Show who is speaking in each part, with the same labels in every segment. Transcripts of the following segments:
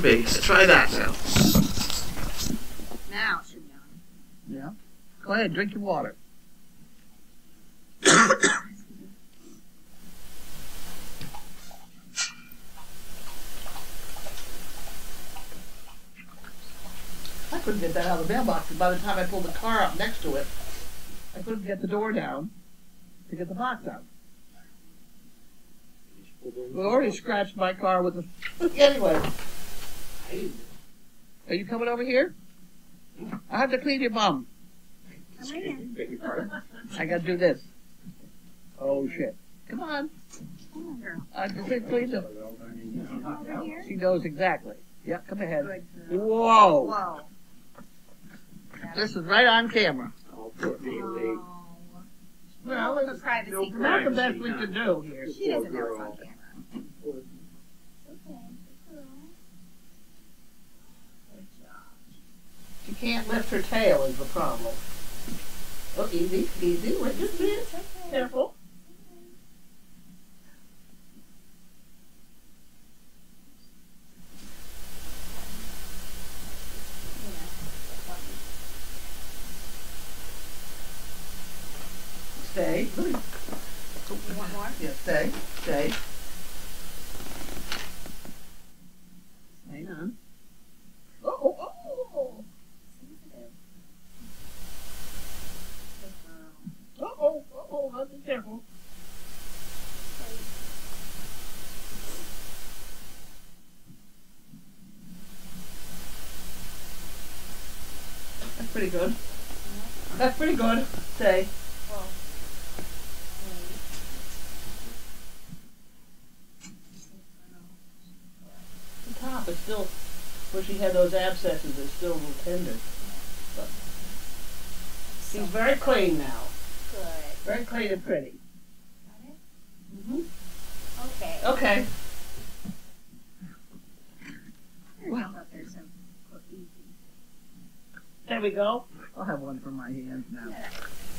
Speaker 1: should be. Let's try that now.
Speaker 2: Now it should be on.
Speaker 3: Yeah. Go ahead, drink your water. I couldn't get that out of the mailbox, and by the time I pulled the car up next to it, I couldn't get the door down to get the box out. We already scratched my car with the... Anyway. Are you coming over here? I have to clean your bum.
Speaker 2: Come in.
Speaker 3: I gotta do this. Oh, shit. Come on.
Speaker 2: Come on, girl.
Speaker 3: I just said clean them.
Speaker 2: Over here.
Speaker 3: She knows exactly. Yeah, come ahead.
Speaker 2: Good girl.
Speaker 3: Whoa.
Speaker 2: Whoa.
Speaker 3: This is right on camera.
Speaker 2: Oh.
Speaker 3: Well,
Speaker 2: The privacy.
Speaker 3: it's not the best we can do here.
Speaker 2: She doesn't know it's on camera.
Speaker 3: She can't lift her tail is the problem. Oh, easy, easy. Wait, just a minute. Careful. Stay.
Speaker 2: You want more?
Speaker 3: Yeah, stay. Stay. Hang on. Oh, oh, oh. Be careful. That's pretty good. That's pretty good. Stay. The top is still, where she had those abscesses, is still a little tender. But she's very clean now.
Speaker 2: Good.
Speaker 3: Very clean and pretty.
Speaker 2: Got it?
Speaker 3: Mm-hmm.
Speaker 2: Okay.
Speaker 3: Okay.
Speaker 2: Well, there's some easy.
Speaker 3: There we go. I'll have one for my hands now.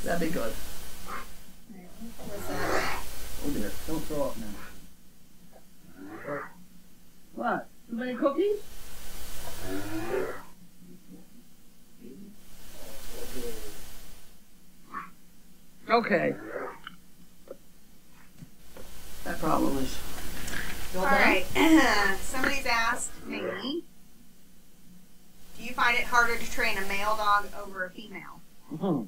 Speaker 3: That'd be good.
Speaker 2: What's that?
Speaker 3: Oh dear, don't throw up now. What? Too many cookies? Okay. That problem is...
Speaker 2: All right. Somebody's asked me, do you find it harder to train a male dog over a female?
Speaker 3: Mm-hmm.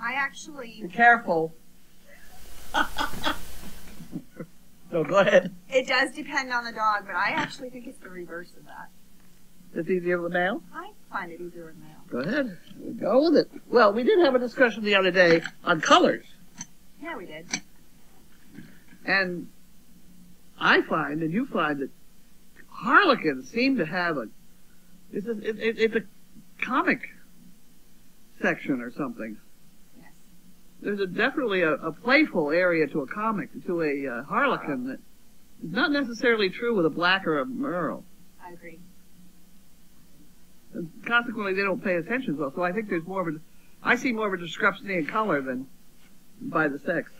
Speaker 2: I actually...
Speaker 3: Be careful. No, go ahead.
Speaker 2: It does depend on the dog, but I actually think it's the reverse of that.
Speaker 3: It's easier with a male?
Speaker 2: I find it easier with male.
Speaker 3: Go ahead. Go with it. Well, we did have a discussion the other day on colors.
Speaker 2: Yeah, we did.
Speaker 3: And I find, and you find, that Harlequins seem to have it's a comic section or something.
Speaker 2: Yes.
Speaker 3: There's definitely a playful area to a comic, to a Harlequin that is not necessarily true with a black or a merle.
Speaker 2: I agree.
Speaker 3: And consequently, they don't pay attention well. So I think there's I see more of a discrepancy in color than by the sex.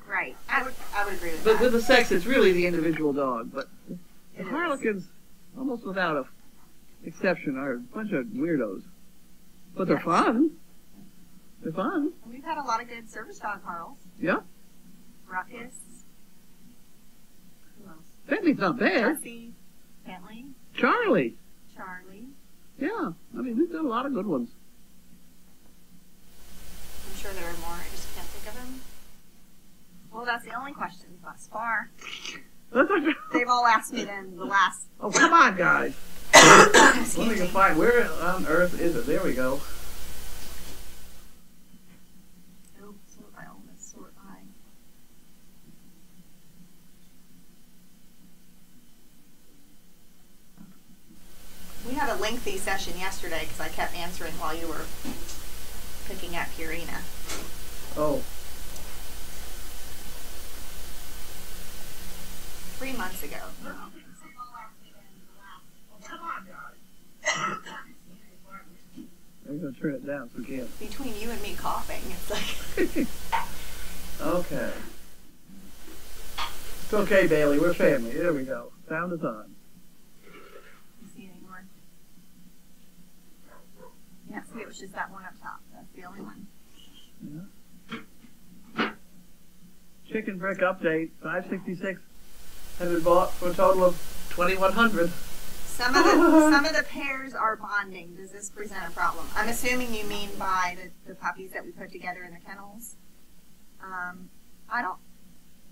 Speaker 2: Right. I would agree with
Speaker 3: But
Speaker 2: that.
Speaker 3: with the sex, it's really the individual dog. But the
Speaker 2: It is.
Speaker 3: Harlequins, almost without a exception, are a bunch of weirdos. But they're
Speaker 2: Yes.
Speaker 3: fun. They're fun.
Speaker 2: We've had a lot of good service dog Carls.
Speaker 3: Yeah.
Speaker 2: Ruckus. Who else?
Speaker 3: Bentley's not bad.
Speaker 2: Jessie. Bentley.
Speaker 3: Charlie.
Speaker 2: Charlie.
Speaker 3: Yeah. I mean, we've done a lot of good ones.
Speaker 2: I'm sure there are more. I just can't think of them. Well, that's the only question thus far. They've all asked me then the last.
Speaker 3: Oh, come on, guys. Let
Speaker 2: Excuse
Speaker 3: me
Speaker 2: me.
Speaker 3: find, where on earth is it? There we go.
Speaker 2: Oh, sort by illness, sort by. We had a lengthy session yesterday because I kept answering while you were picking up Purina.
Speaker 3: Oh,
Speaker 2: 3 months ago.
Speaker 3: come on, guys. I'm going to turn it down so we can't.
Speaker 2: Between you and me coughing, it's like.
Speaker 3: Okay. It's okay, Bailey. We're family. There we go. Sound is on.
Speaker 2: it's just that one up top. That's the only one.
Speaker 1: Yeah. Chicken brick update, 566 has been bought for a total of 2,100.
Speaker 2: Some of the pairs are bonding. Does this present a problem? I'm assuming you mean by the puppies that we put together in the kennels. I don't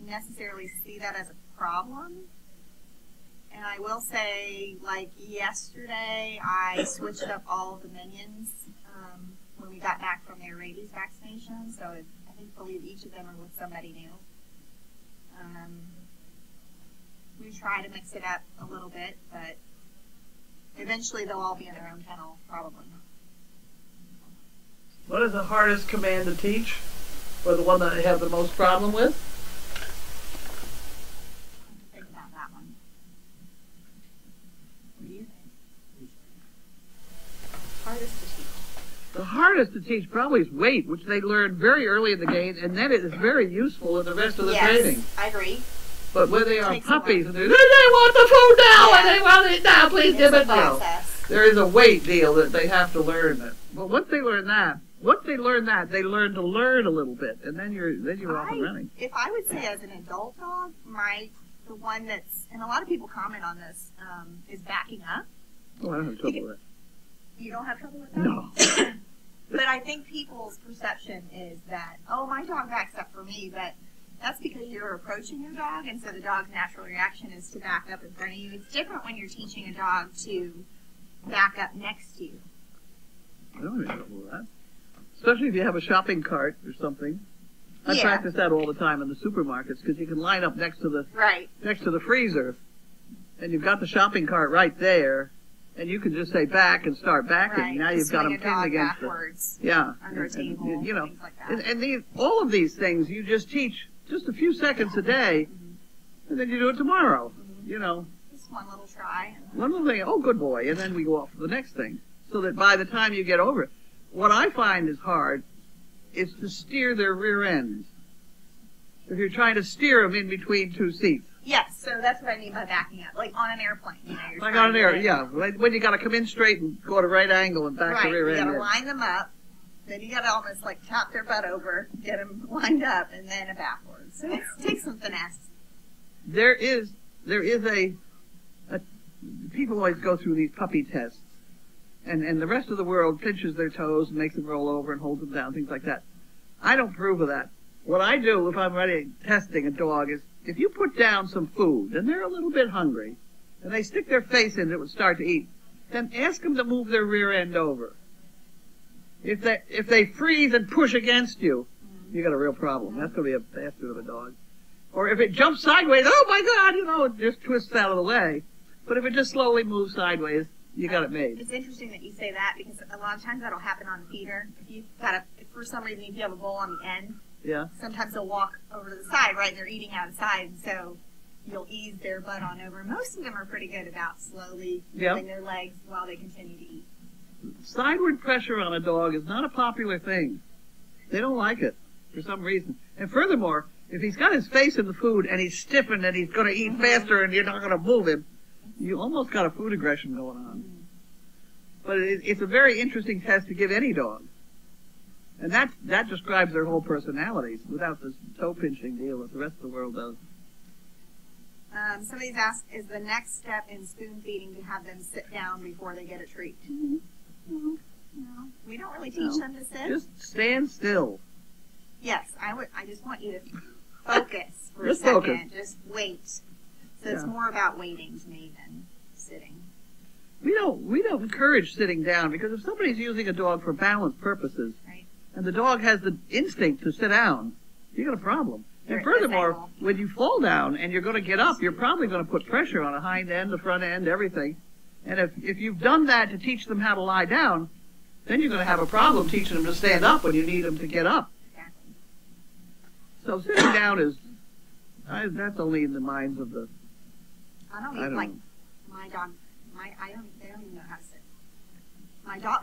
Speaker 2: necessarily see that as a problem. And I will say, like yesterday, I switched up all of the minions when we got back from their rabies vaccination. So I believe each of them are with somebody new. We try to mix it up a little bit, but eventually they'll all be in their own kennel, probably.
Speaker 1: What is the hardest command to teach, or the one that I have the most problem with?
Speaker 2: Think about that one. What do you think? Hardest to teach.
Speaker 1: The hardest to teach probably is weight, which they learn very early in the game, and then it is very useful in the rest of the training.
Speaker 2: Yes, I agree.
Speaker 1: But when they are puppies, and they want the food now, and they want it now, please give it now. There is a weight deal that they have to learn. But once they learn that, they learn to learn a little bit, and then you're off and running.
Speaker 2: If I would say as an adult dog, the one that's, and a lot of people comment on this, is backing up.
Speaker 1: Oh, I don't have trouble with that.
Speaker 2: You don't have trouble with that?
Speaker 1: No.
Speaker 2: But I think people's perception is that, oh, my dog backs up for me, but that's because you're approaching your dog, and so the dog's natural reaction is to back up in front of you. It's different when you're teaching a dog to back up next to you.
Speaker 1: I don't have trouble with that. Especially if you have a shopping cart or something. I practice that all the time in the supermarkets because you can line up next to the freezer, and you've got the shopping cart right there, and you can just say back and start backing.
Speaker 2: Right.
Speaker 1: Now you've got them pinned against
Speaker 2: under a table,
Speaker 1: and, you know,
Speaker 2: things like that.
Speaker 1: and all of these things you just teach just a few seconds a day, and then you do it tomorrow. You know,
Speaker 2: just one little try.
Speaker 1: One little thing. Oh, good boy, and then we go off to the next thing, so that by the time you get over it, what I find is hard is to steer their rear ends. If you're trying to steer them in between two seats.
Speaker 2: Yes, so that's what I mean by backing up, like on an airplane. You know,
Speaker 1: like on an airplane, yeah. When you got to come in straight and go at a right angle and back the rear end.
Speaker 2: You got to line them up. Then you got to almost like tap their butt over, get them lined up, and then a backwards. So it takes some finesse.
Speaker 1: There is a people always go through these puppy tests, and the rest of the world pinches their toes and makes them roll over and holds them down, things like that. I don't approve of that. What I do if I'm ready testing a dog is, if you put down some food and they're a little bit hungry, and they stick their face in it and start to eat, then ask them to move their rear end over. If they freeze and push against you, you got a real problem. That's going to be a bastard of a dog. Or if it jumps sideways, oh my God, you know, it just twists out of the way. But if it just slowly moves sideways, you got it made.
Speaker 2: It's interesting that you say that, because a lot of times that'll happen on the feeder. If for some reason, if you have a bowl on the end, sometimes they'll walk over to the side, right? They're eating outside, and so you'll ease their butt on over. Most of them are pretty good about slowly moving their legs while they continue to eat.
Speaker 1: Sideward pressure on a dog is not a popular thing. They don't like it for some reason. And furthermore, if he's got his face in the food and he's stiffened and he's going to eat faster and you're not going to move him, you almost got a food aggression going on. But it's a very interesting test to give any dog. And that describes their whole personalities without this toe pinching deal that the rest of the world does.
Speaker 2: Somebody's asked, is the next step in spoon feeding to have them sit down before they get a treat? No. We don't really teach them to sit.
Speaker 1: Just stand still.
Speaker 2: Yes, I just want you to focus for a second. Focus. Just wait. So it's more about waiting to me than sitting.
Speaker 1: We don't encourage sitting down, because if somebody's using a dog for balance purposes, and the dog has the instinct to sit down, you got a problem. And furthermore, when you fall down and you're going to get up, you're probably going to put pressure on the hind end, the front end, everything. And if you've done that to teach them how to lie down, then you're going to have a problem teaching them to stand up when you need them to get up.
Speaker 2: Exactly.
Speaker 1: So sitting down is, that's only in the minds of the...
Speaker 2: I don't even like my dog. They don't even know how to sit.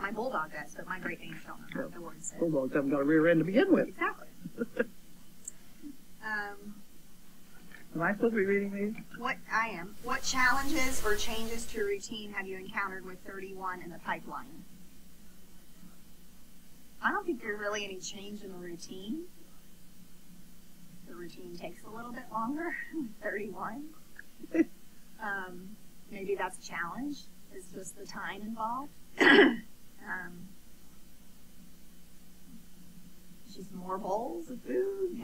Speaker 2: My bulldog does, but my Great Danes don't know how the word sit.
Speaker 1: Bulldogs haven't got a rear end to begin with.
Speaker 2: Exactly.
Speaker 1: Am I supposed to be reading these?
Speaker 2: I am. What challenges or changes to routine have you encountered with 31 in the pipeline? think there's really any change in the routine. The routine takes a little bit longer. 31. Maybe that's a challenge. It's just the time involved. Just more bowls of food.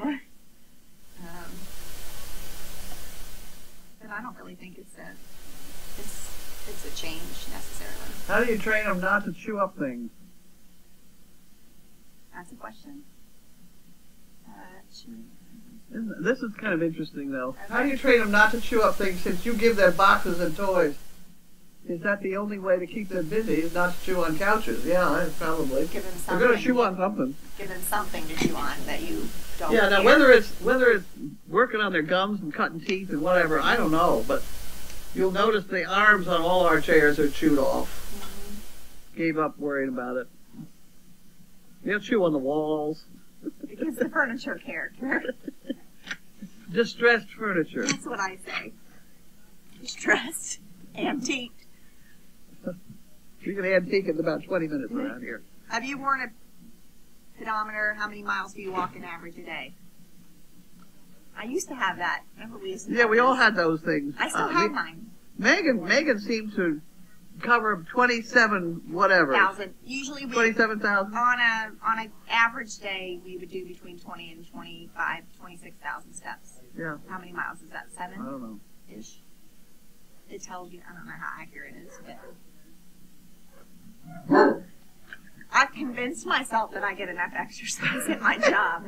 Speaker 2: But I don't really think it's a change necessarily.
Speaker 1: How do you train them not to chew up things?
Speaker 2: That's a question.
Speaker 1: This is kind of interesting, though. How do you train them not to chew up things since you give them boxes and toys? Is that the only way to keep them busy, is not to chew on couches? Yeah, probably.
Speaker 2: Give them
Speaker 1: They're
Speaker 2: something.
Speaker 1: going to chew on something.
Speaker 2: Give them something to chew on that you don't.
Speaker 1: Yeah, now
Speaker 2: hear.
Speaker 1: whether it's working on their gums and cutting teeth and whatever, I don't know, but you'll notice the arms on all our chairs are chewed off.
Speaker 2: Mm-hmm.
Speaker 1: Gave up worrying about it. They'll chew on the walls.
Speaker 2: It gives the furniture character.
Speaker 1: Distressed furniture.
Speaker 2: That's what I say. Distressed, antiqued.
Speaker 1: You can antique in about 20 minutes around here.
Speaker 2: Have you worn a pedometer? How many miles do you walk in average a day? I used to have that. Remember we used to
Speaker 1: Yeah,
Speaker 2: have
Speaker 1: we all
Speaker 2: those?
Speaker 1: had those things.
Speaker 2: I still have mine.
Speaker 1: Megan seemed to cover 27 whatever.
Speaker 2: 1,000. Usually we
Speaker 1: 27,000.
Speaker 2: on a average day we would do between 20 and 25, 26,000 steps.
Speaker 1: Yeah,
Speaker 2: How many miles is that?
Speaker 1: I don't know.
Speaker 2: 7-ish. It tells you. I don't know how accurate it is, but I've convinced myself that I get enough exercise at my job.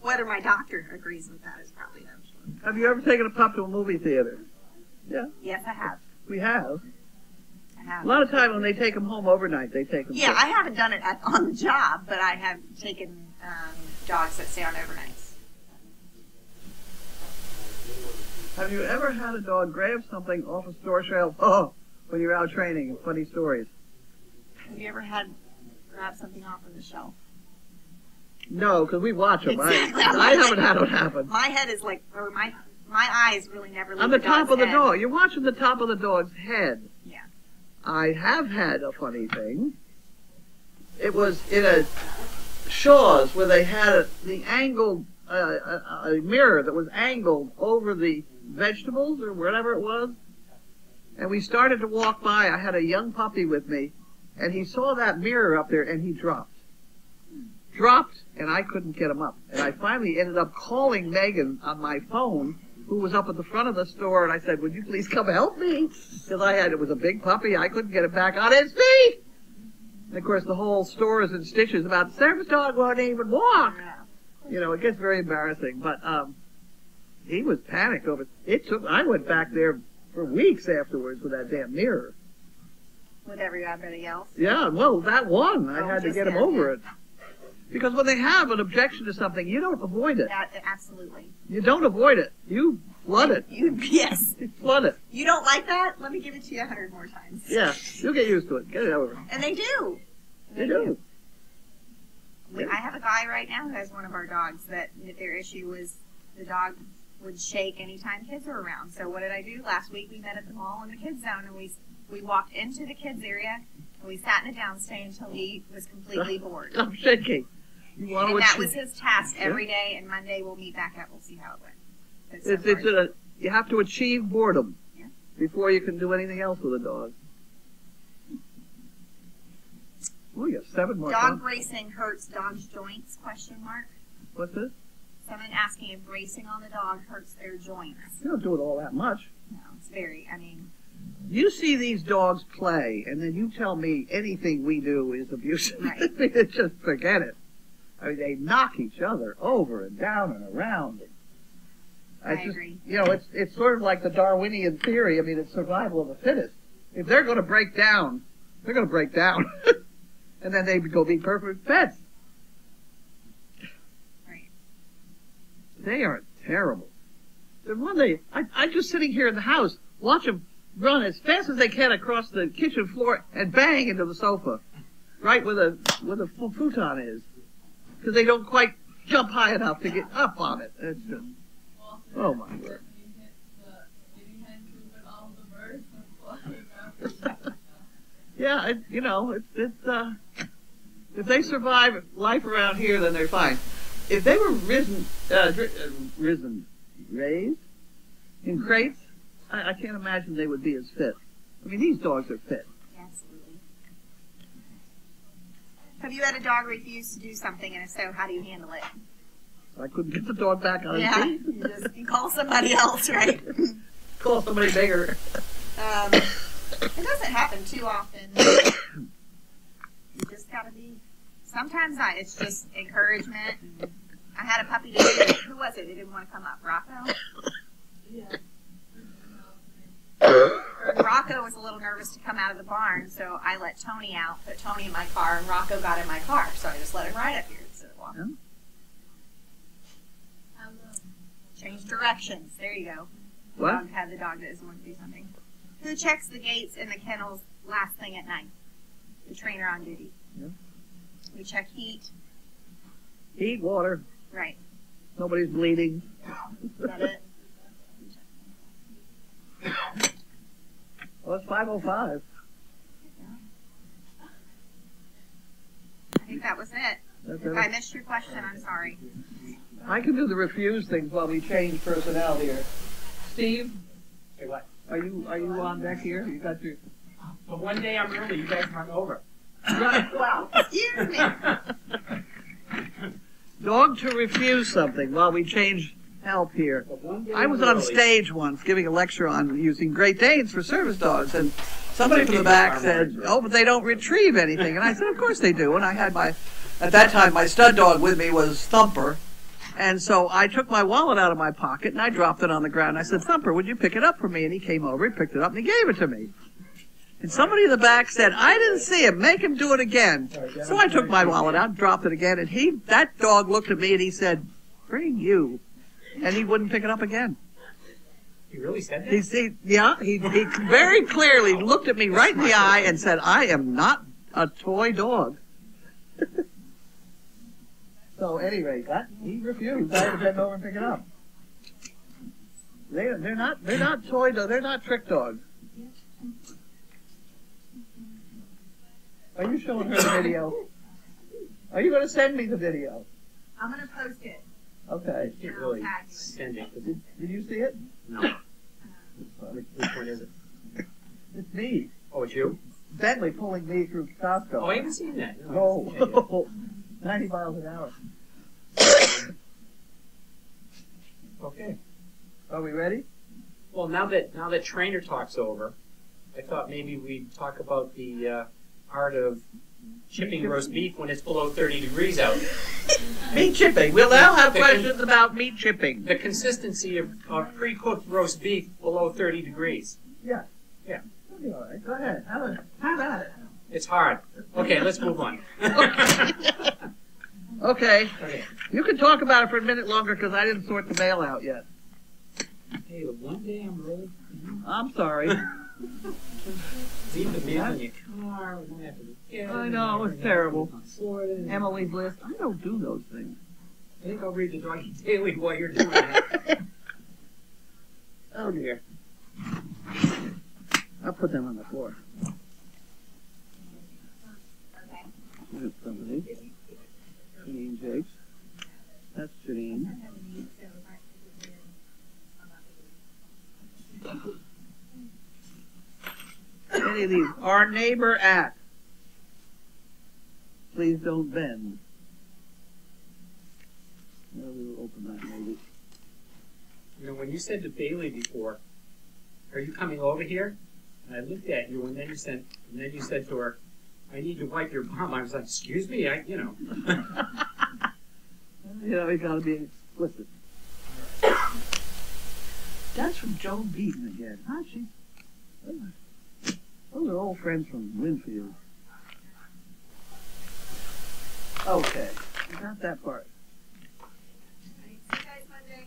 Speaker 2: Whether my doctor agrees with that is probably not sure.
Speaker 1: Have you ever taken a pup to a movie theater? Yeah,
Speaker 2: Yes, I have.
Speaker 1: we have.
Speaker 2: I have.
Speaker 1: A lot of time when they take them home overnight, they take them.
Speaker 2: Yeah, I haven't done it on the job, but I have taken dogs that stay on overnights.
Speaker 1: Have you ever had a dog grab something off a store shelf? Oh, when you're out training, funny stories.
Speaker 2: Have you ever had grab something off of the shelf?
Speaker 1: No, because we watch them.
Speaker 2: Exactly.
Speaker 1: I haven't had it happen.
Speaker 2: My head is like, or my eyes really never leave
Speaker 1: On the top
Speaker 2: dog's
Speaker 1: of the
Speaker 2: head.
Speaker 1: dog. You're watching the top of the dog's head.
Speaker 2: Yeah.
Speaker 1: I have had a funny thing. It was in a Shaw's where they had the angled, a mirror that was angled over the vegetables or whatever it was. And we started to walk by. I had a young puppy with me, and he saw that mirror up there, and he dropped. And I couldn't get him up. And I finally ended up calling Megan on my phone, who was up at the front of the store, and I said, would you please come help me? Because it was a big puppy. I couldn't get him back on his feet. And of course, the whole store is in stitches about the service dog won't even walk.
Speaker 2: Yeah.
Speaker 1: You know, it gets very embarrassing. But he was panicked over it. I went back there for weeks afterwards with that damn mirror.
Speaker 2: With everybody else.
Speaker 1: Yeah, well, that one, I
Speaker 2: Oh,
Speaker 1: had to
Speaker 2: just
Speaker 1: get him
Speaker 2: him,
Speaker 1: over
Speaker 2: yeah.
Speaker 1: it. Because when they have an objection to something, you don't avoid it.
Speaker 2: Absolutely.
Speaker 1: You don't avoid it. You flood it.
Speaker 2: Yes.
Speaker 1: You flood it.
Speaker 2: You don't like that? Let me give it to you 100 more times.
Speaker 1: Yeah, you'll get used to it. Get it over.
Speaker 2: And they do.
Speaker 1: They do.
Speaker 2: I have a guy right now who has one of our dogs that their issue was the dog would shake anytime kids were around. So what did I do? Last week we met at the mall in the kids zone, and we walked into the kids area and we sat in a downstay until he was completely bored.
Speaker 1: Stop shaking. You want
Speaker 2: And
Speaker 1: to
Speaker 2: that was his task every day. And Monday we'll meet back up. We'll see how it went. But so far-
Speaker 1: you have to achieve boredom
Speaker 2: Yeah.
Speaker 1: before you can do anything else with a dog. Oh, you got 7 more.
Speaker 2: dog racing hurts dog's joints? Question mark.
Speaker 1: What's this?
Speaker 2: Someone asking if racing on the dog hurts their joints.
Speaker 1: You don't do it all that much.
Speaker 2: No, it's very. I mean,
Speaker 1: You see these dogs play, and then you tell me anything we do is abusive.
Speaker 2: Right.
Speaker 1: Just forget it. I mean, they knock each other over and down and around.
Speaker 2: I agree.
Speaker 1: You know, it's sort of like the Darwinian theory. I mean, it's survival of the fittest. If they're going to break down, they're going to break down. And then they go be perfect pets.
Speaker 2: right.
Speaker 1: They are terrible. Then one day, I'm just sitting here in the house, watch them run as fast as they can across the kitchen floor and bang into the sofa, right where the futon is, because they don't quite jump high enough to get up on it. It's just, oh my word. Yeah, If they survive life around here, then they're fine. If they were raised in crates, I can't imagine they would be as fit. I mean, these dogs are fit.
Speaker 2: Absolutely. Have you had a dog refuse to do something, and if so, how do you handle it?
Speaker 1: I couldn't get the dog back on his
Speaker 2: Yeah,
Speaker 1: feet.
Speaker 2: you call somebody else, right?
Speaker 1: Call somebody bigger.
Speaker 2: It doesn't happen too often. You just gotta be. Sometimes it's just encouragement. And I had a puppy today. Who was it? They didn't want to come up. Rocco. Rocco was a little nervous to come out of the barn, so I let Tony out, put Tony in my car, and Rocco got in my car. So I just let him ride up here instead of walking. Change directions. There you go.
Speaker 1: What?
Speaker 2: The dog that doesn't want to do something. Who checks the gates and the kennels last thing at night? The trainer on duty.
Speaker 1: Yeah.
Speaker 2: We check heat.
Speaker 1: Heat, water.
Speaker 2: Right.
Speaker 1: Nobody's bleeding.
Speaker 2: Is that it?
Speaker 1: Well, it's 5:05.
Speaker 2: I think that was it.
Speaker 1: That's
Speaker 2: If
Speaker 1: it.
Speaker 2: I missed your question, I'm sorry.
Speaker 1: I can do the refuse things while we change personnel here. Steve,
Speaker 4: Hey, what?
Speaker 1: are you on deck here? You got your
Speaker 4: But one day I'm early, you guys run over.
Speaker 1: right.
Speaker 2: Wow. Excuse me.
Speaker 1: Dog to refuse something while we change help here.
Speaker 4: But one day
Speaker 1: I was
Speaker 4: I'm
Speaker 1: on
Speaker 4: early.
Speaker 1: stage once giving a lecture on using Great Danes for service dogs, and somebody from the back said, "Oh, but they don't retrieve anything." And I said, "Of course they do." And I had at that time, my stud dog with me was Thumper. And so I took my wallet out of my pocket and I dropped it on the ground. I said, "Thumper, would you pick it up for me?" And he came over, he picked it up, and he gave it to me. And somebody in the back said, "I didn't see him. Make him do it again." So I took my wallet out, dropped it again, and that dog looked at me and he said, "Bring you." And he wouldn't pick it up again.
Speaker 4: You really said that?
Speaker 1: He very clearly looked at me right in the eye and said, "I am not a toy dog." So anyway, he refused. I had to bend over and pick it up. They're not toy dogs. They're not trick dogs. Are you showing her the video? Are you going to send me the video?
Speaker 2: I'm going to post it.
Speaker 1: Okay.
Speaker 4: You can't really send it. 'cause
Speaker 1: Did you see it?
Speaker 4: No. Which one is it?
Speaker 1: It's me.
Speaker 4: Oh, it's you?
Speaker 1: Bentley pulling me through Costco.
Speaker 4: Oh, I haven't seen that. No, I haven't seen
Speaker 1: Oh, 90 miles an hour.
Speaker 4: that. Okay.
Speaker 1: Are we ready?
Speaker 4: Well, now that trainer talk's over, I thought maybe we'd talk about the art of chipping roast beef when it's below 30 degrees out.
Speaker 1: Meat chipping. We'll now have questions about meat chipping.
Speaker 4: The consistency of pre-cooked roast beef below 30 degrees.
Speaker 1: Yeah.
Speaker 4: Yeah.
Speaker 1: That'll be all right. Go ahead. Have at it.
Speaker 4: It's hard. Okay, let's move on.
Speaker 1: Okay.
Speaker 4: Okay.
Speaker 1: You can talk about it for a minute longer because I didn't sort the mail out yet.
Speaker 4: Hey, the one day I'm really
Speaker 1: I'm sorry.
Speaker 4: leave the mail in your car. We don't have to get it.
Speaker 1: I know, it's terrible.
Speaker 4: Sort it.
Speaker 1: Emily Bliss. I don't do those things.
Speaker 4: I think I'll read the Doggy Daily while you're doing that.
Speaker 1: Oh dear. I'll put them on the floor.
Speaker 2: Okay.
Speaker 1: There's somebody. Janine Jakes. That's Janine. Any of these. Our neighbor at. Please don't bend. Well, we'll open that maybe.
Speaker 4: You know, when you said to Bailey before, "Are you coming over here?" And I looked at you, and then you said to her, "I need to wipe your bum." I was like, "Excuse me,
Speaker 1: You know, you gotta be explicit. That's from Joan Beaton again. Huh? Those are old friends from Winfield. Okay, we got that part.
Speaker 2: See you guys Monday.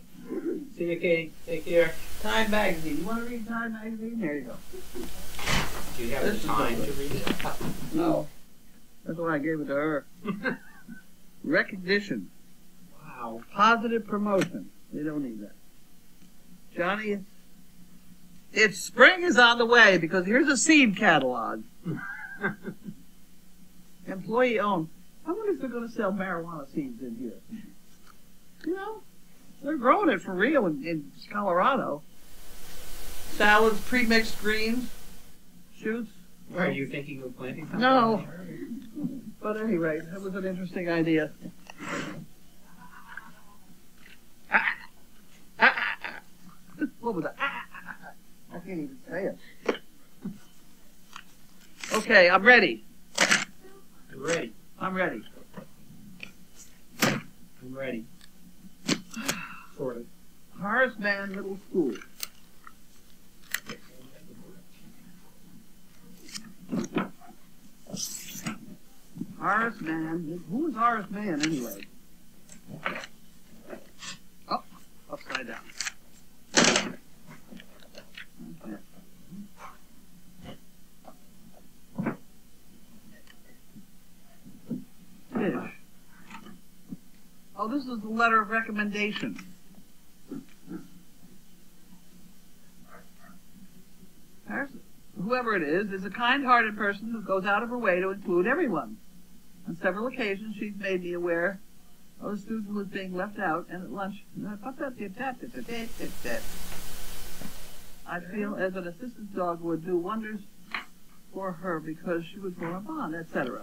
Speaker 4: See you, Kate. Take care.
Speaker 1: Time magazine. You want to read Time magazine? There you go.
Speaker 4: Do you have
Speaker 1: This is
Speaker 4: the time
Speaker 1: over.
Speaker 4: to read it?
Speaker 1: No, that's why I gave it to her. Recognition,
Speaker 4: Wow.
Speaker 1: positive promotion. We don't need that. Johnny, it's spring is on the way because here's a seed catalog. Employee owned. I wonder if they're going to sell marijuana seeds in here. You know, they're growing it for real in Colorado. Salads, pre-mixed greens, shoots.
Speaker 4: Are you thinking of planting something?
Speaker 1: No. But at any rate, that was an interesting idea. What was that? I can't even say it. Okay, I'm ready.
Speaker 4: I'm ready.
Speaker 1: I'm ready.
Speaker 4: I'm ready. Sort of.
Speaker 1: Horace Mann Middle School. Horace Mann. Who is Horace Mann anyway? Oh, upside down. Fish. Oh, this is the letter of recommendation. Whoever it is a kind-hearted person who goes out of her way to include everyone. On several occasions, she's made me aware of a student who was being left out, and at lunch, I feel as an assistance dog would do wonders for her because she would form a bond, etc.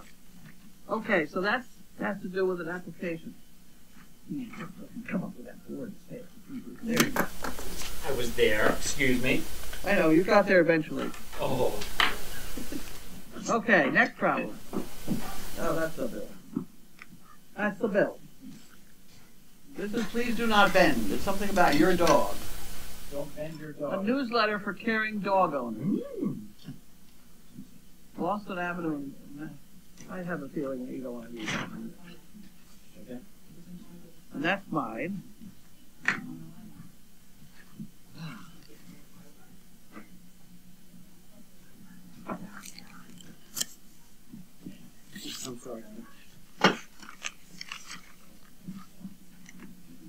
Speaker 1: Okay, so that has to do with an application. Come up with that word. There you go.
Speaker 4: I was there. Excuse me.
Speaker 1: I know, you got there eventually.
Speaker 4: Oh.
Speaker 1: Okay, next problem. Oh, that's the bill. That's the bill. This is Please Do Not Bend. It's something about your dog.
Speaker 4: Don't bend your
Speaker 1: A
Speaker 4: dog.
Speaker 1: newsletter for caring dog owners. Boston Avenue. I have a feeling that you don't want to read that.
Speaker 4: Okay.
Speaker 1: And that's mine.
Speaker 4: I'm sorry.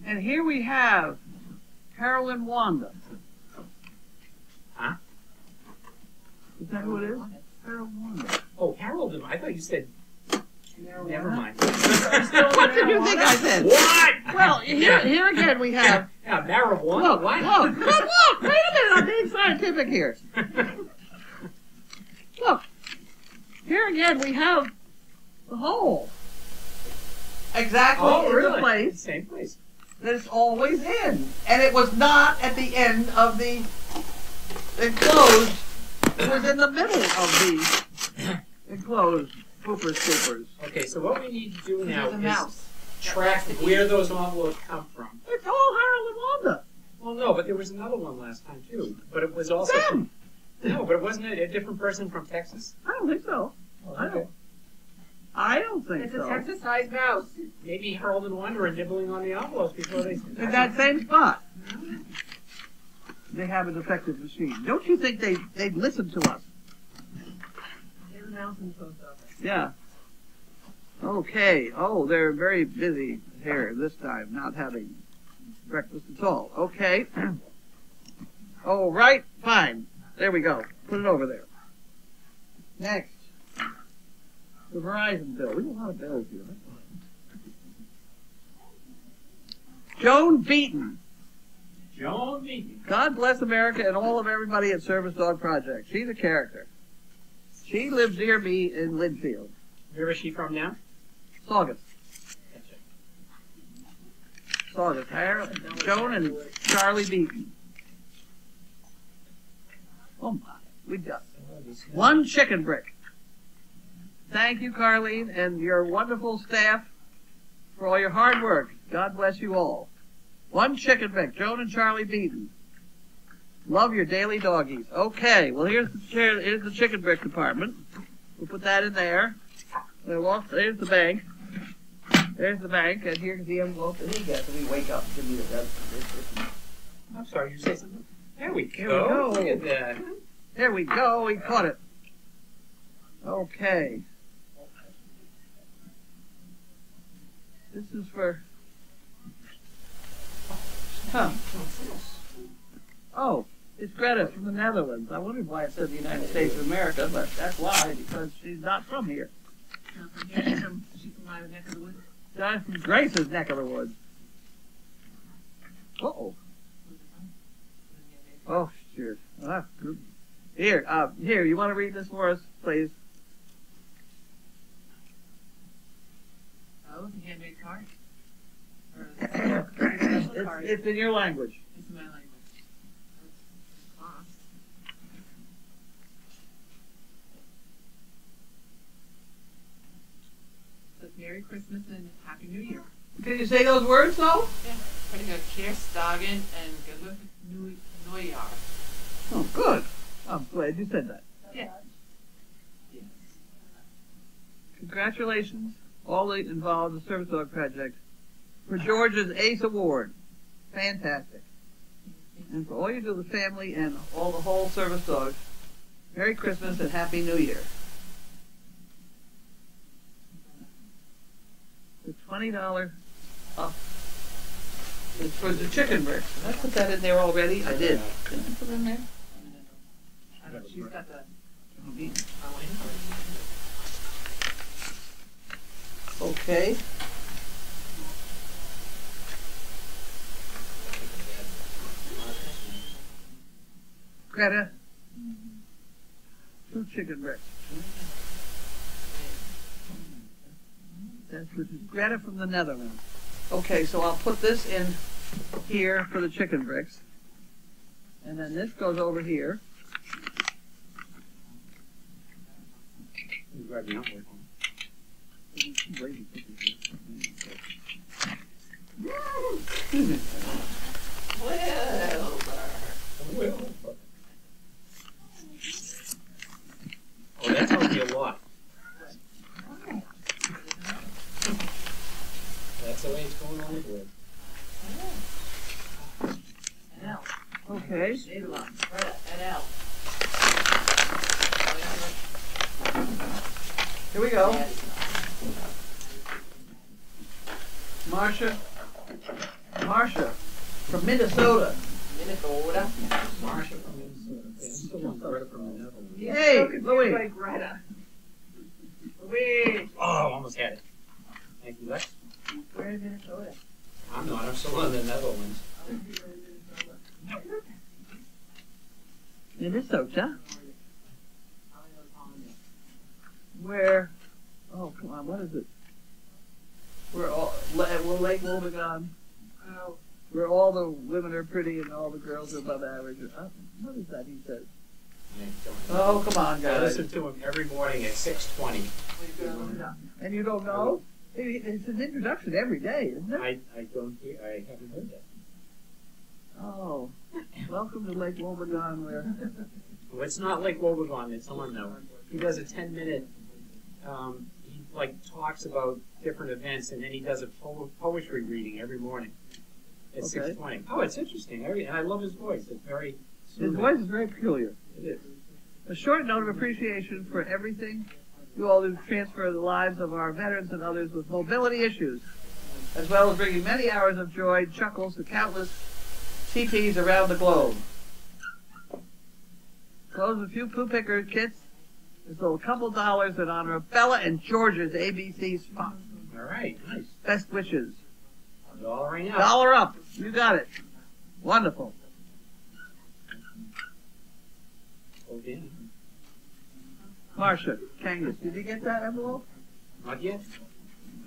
Speaker 1: And here we have Carolyn Wanda.
Speaker 4: Huh?
Speaker 1: Is that who it is? Carolyn Wanda.
Speaker 4: Oh, Harold. I thought you said. Never mind.
Speaker 1: What did you think I said?
Speaker 4: What?
Speaker 1: Well, here again we have.
Speaker 4: Yeah, marijuana.
Speaker 1: Look,
Speaker 4: What?
Speaker 1: look, wait a minute, I'm being scientific here. Look, here again we have the hole. Exactly in the place
Speaker 4: Same place.
Speaker 1: that it's always in. And it was not at the end of the enclosed, it was in the middle of the enclosed poopers scoopers.
Speaker 4: Okay, so what we need to do now
Speaker 1: There's a
Speaker 4: is
Speaker 1: mouse.
Speaker 4: track where those envelopes come from.
Speaker 1: It's all Harold and Wanda.
Speaker 4: Well, no, but there was another one last time too. But it was also
Speaker 1: Them.
Speaker 4: no, but it wasn't a different person from Texas.
Speaker 1: I don't think so. I don't think
Speaker 5: It's
Speaker 1: so.
Speaker 5: a Texas-sized mouse.
Speaker 4: Maybe Harold and Wanda are nibbling on the envelopes before they.
Speaker 1: In that same spot. They have a defective machine. Don't you think they'd listen to us?
Speaker 5: There's a mouse in the post office.
Speaker 1: Yeah. Okay. Oh, they're very busy here this time, not having breakfast at all. Okay. Oh, right. Fine. There we go. Put it over there. Next. The Verizon bill. We have a lot of bills here. Joan Beaton.
Speaker 4: Joan Beaton.
Speaker 1: God bless America and all of everybody at Service Dog Project. She's a character. She lives near me in Linfield.
Speaker 4: Where is she from now?
Speaker 1: Saugus.
Speaker 4: Gotcha.
Speaker 1: Saugus. Joan and Charlie Beaton. Oh my. We got one chicken brick. Thank you, Carlene, and your wonderful staff for all your hard work. God bless you all. One chicken brick. Joan and Charlie Beaton. Love your daily doggies. Okay, well here's the chicken brick department. We'll put that in there. There's the bank. There's the bank, and here's the envelope that he gets when we wake up. Give me the rest of this.
Speaker 4: I'm sorry, you say something? There we
Speaker 1: Here we go.
Speaker 4: Look at that.
Speaker 1: There we go. We caught it. Okay. This is for... Huh. Oh, it's Greta from the Netherlands. I wondered why it said the United States of America, but that's why, because she's not from here.
Speaker 5: She's from my neck of the woods.
Speaker 1: Down from Grace's neck of the woods. Uh-oh. Oh, shit. Ah, good. Here, you want to read this for us, please?
Speaker 5: Oh, it's a handmade card. Or a special card.
Speaker 1: It's in your language.
Speaker 5: It's in my language. Class. It says Merry Christmas and Happy New Year.
Speaker 1: Can you say those words, though?
Speaker 5: Yeah. Pretty good. Cheers, Dagen, and good luck Neujahr.
Speaker 1: Oh, good. I'm glad you said that.
Speaker 5: Yeah. Yes.
Speaker 1: Congratulations, all involved in the Service Dog Project, for George's Ace Award. Fantastic. And for all you do with the family and all the whole service dogs, Merry Christmas and Happy New Year. The $20 up is for the chicken bricks. Did I put that in there already? I did. Did I put it in there?
Speaker 5: I don't know. She's got the.
Speaker 1: Okay. Greta. 2 chicken bricks. That's which is Greta from the Netherlands. Okay, so I'll put this in here for the chicken bricks. And then this goes over here.
Speaker 4: You grab your number. Oh, that tells me a lot. That's the way it's going on the board.
Speaker 5: L.
Speaker 1: Okay.
Speaker 5: Nederland. Greta. NL.
Speaker 1: Here we go. Marcia from Minnesota.
Speaker 5: Minnesota.
Speaker 4: Marsha from Minnesota. Okay, I'm still on Greta from the Netherlands.
Speaker 1: Hey, Louis.
Speaker 5: By Greta. Louis.
Speaker 4: Oh, almost had it. Thank you, Lex.
Speaker 5: We're in Minnesota.
Speaker 4: I'm not. I'm still in the Netherlands.
Speaker 1: Minnesota. Where? Oh, come on. What is it? We're Lake Wobegon.
Speaker 5: Oh.
Speaker 1: Where all the women are pretty and all the girls are above average. What is that he says? Oh, come on,
Speaker 4: I
Speaker 1: guys.
Speaker 4: listen to him every morning at 6:20.
Speaker 1: And you don't know? It's an introduction every day, isn't it?
Speaker 4: I don't hear. I haven't heard that.
Speaker 1: Oh, welcome to Lake Wobegon, where
Speaker 4: Well, it's not like Wobegon. It's on though. He does a 10-minute. He talks about different events, and then he does a poetry reading every morning at
Speaker 1: Okay.
Speaker 4: 6:20. Oh, it's interesting. And I love his voice. It's very.
Speaker 1: his
Speaker 4: soothing.
Speaker 1: voice is very peculiar.
Speaker 4: It is.
Speaker 1: A short note of appreciation for everything you all do to transfer the lives of our veterans and others with mobility issues, as well as bringing many hours of joy and chuckles to countless CPs around the globe. Close with a few poo picker kits. There's a couple dollars in honor of Bella and George's ABC spot.
Speaker 4: All right. Nice.
Speaker 1: Best wishes.
Speaker 4: $1 up.
Speaker 1: Dollar up. You got it. Wonderful.
Speaker 4: Oh, yeah.
Speaker 1: Marcia, Kangas, did you get that envelope?
Speaker 4: Not yet.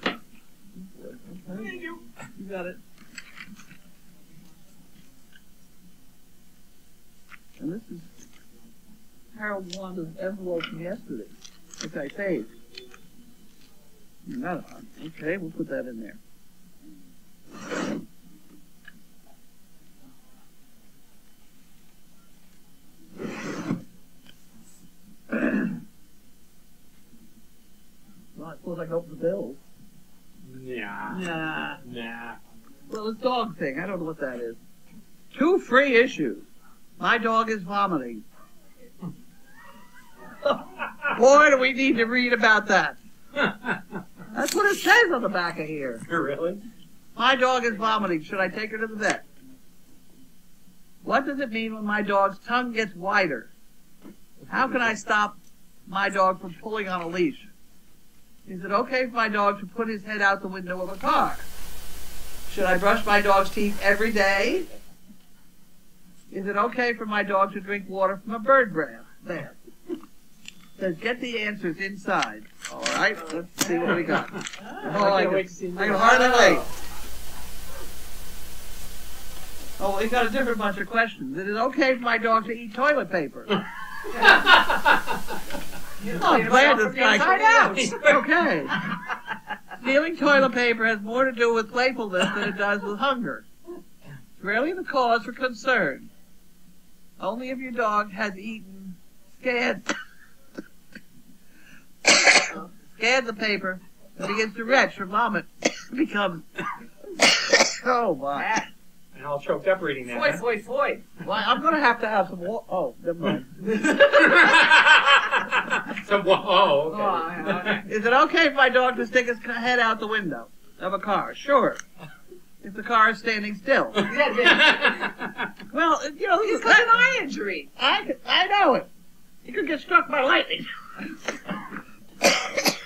Speaker 1: Okay. You got it. And this is Harold Wanda's envelope from yesterday, which I saved. You got it, huh? Okay, we'll put that in there. Well, I suppose I can open the bills.
Speaker 4: Nah.
Speaker 1: Nah.
Speaker 4: Nah.
Speaker 1: Well, this dog thing, I don't know what that is. 2 free issues. My dog is vomiting. Boy, do we need to read about that. That's what it says on the back of here.
Speaker 4: Really?
Speaker 1: My dog is vomiting. Should I take her to the vet? What does it mean when my dog's tongue gets wider? How can I stop my dog from pulling on a leash? Is it okay for my dog to put his head out the window of a car? Should I brush my dog's teeth every day? Is it okay for my dog to drink water from a bird bath? There. Says get the answers inside. All right, let's see what we got. Oh,
Speaker 4: I can't wait to see
Speaker 1: I can hardly wait. Oh, we got a different bunch of questions. Is it okay for my dog to eat toilet paper? I'm glad this guy. Okay. Stealing toilet paper has more to do with playfulness than it does with hunger. It's rarely the cause for concern. Only if your dog has eaten scanned the paper and begins to retch or vomit becomes oh my.
Speaker 4: And all choked up reading that.
Speaker 5: Foy.
Speaker 1: Well, I'm gonna have to have some water. Oh, never mind.
Speaker 4: Okay.
Speaker 1: Is it okay for my dog to stick his head out the window of a car? Sure. If the car is standing still. Well, you know,
Speaker 5: He's got an eye injury.
Speaker 1: I know it. He could get struck by lightning.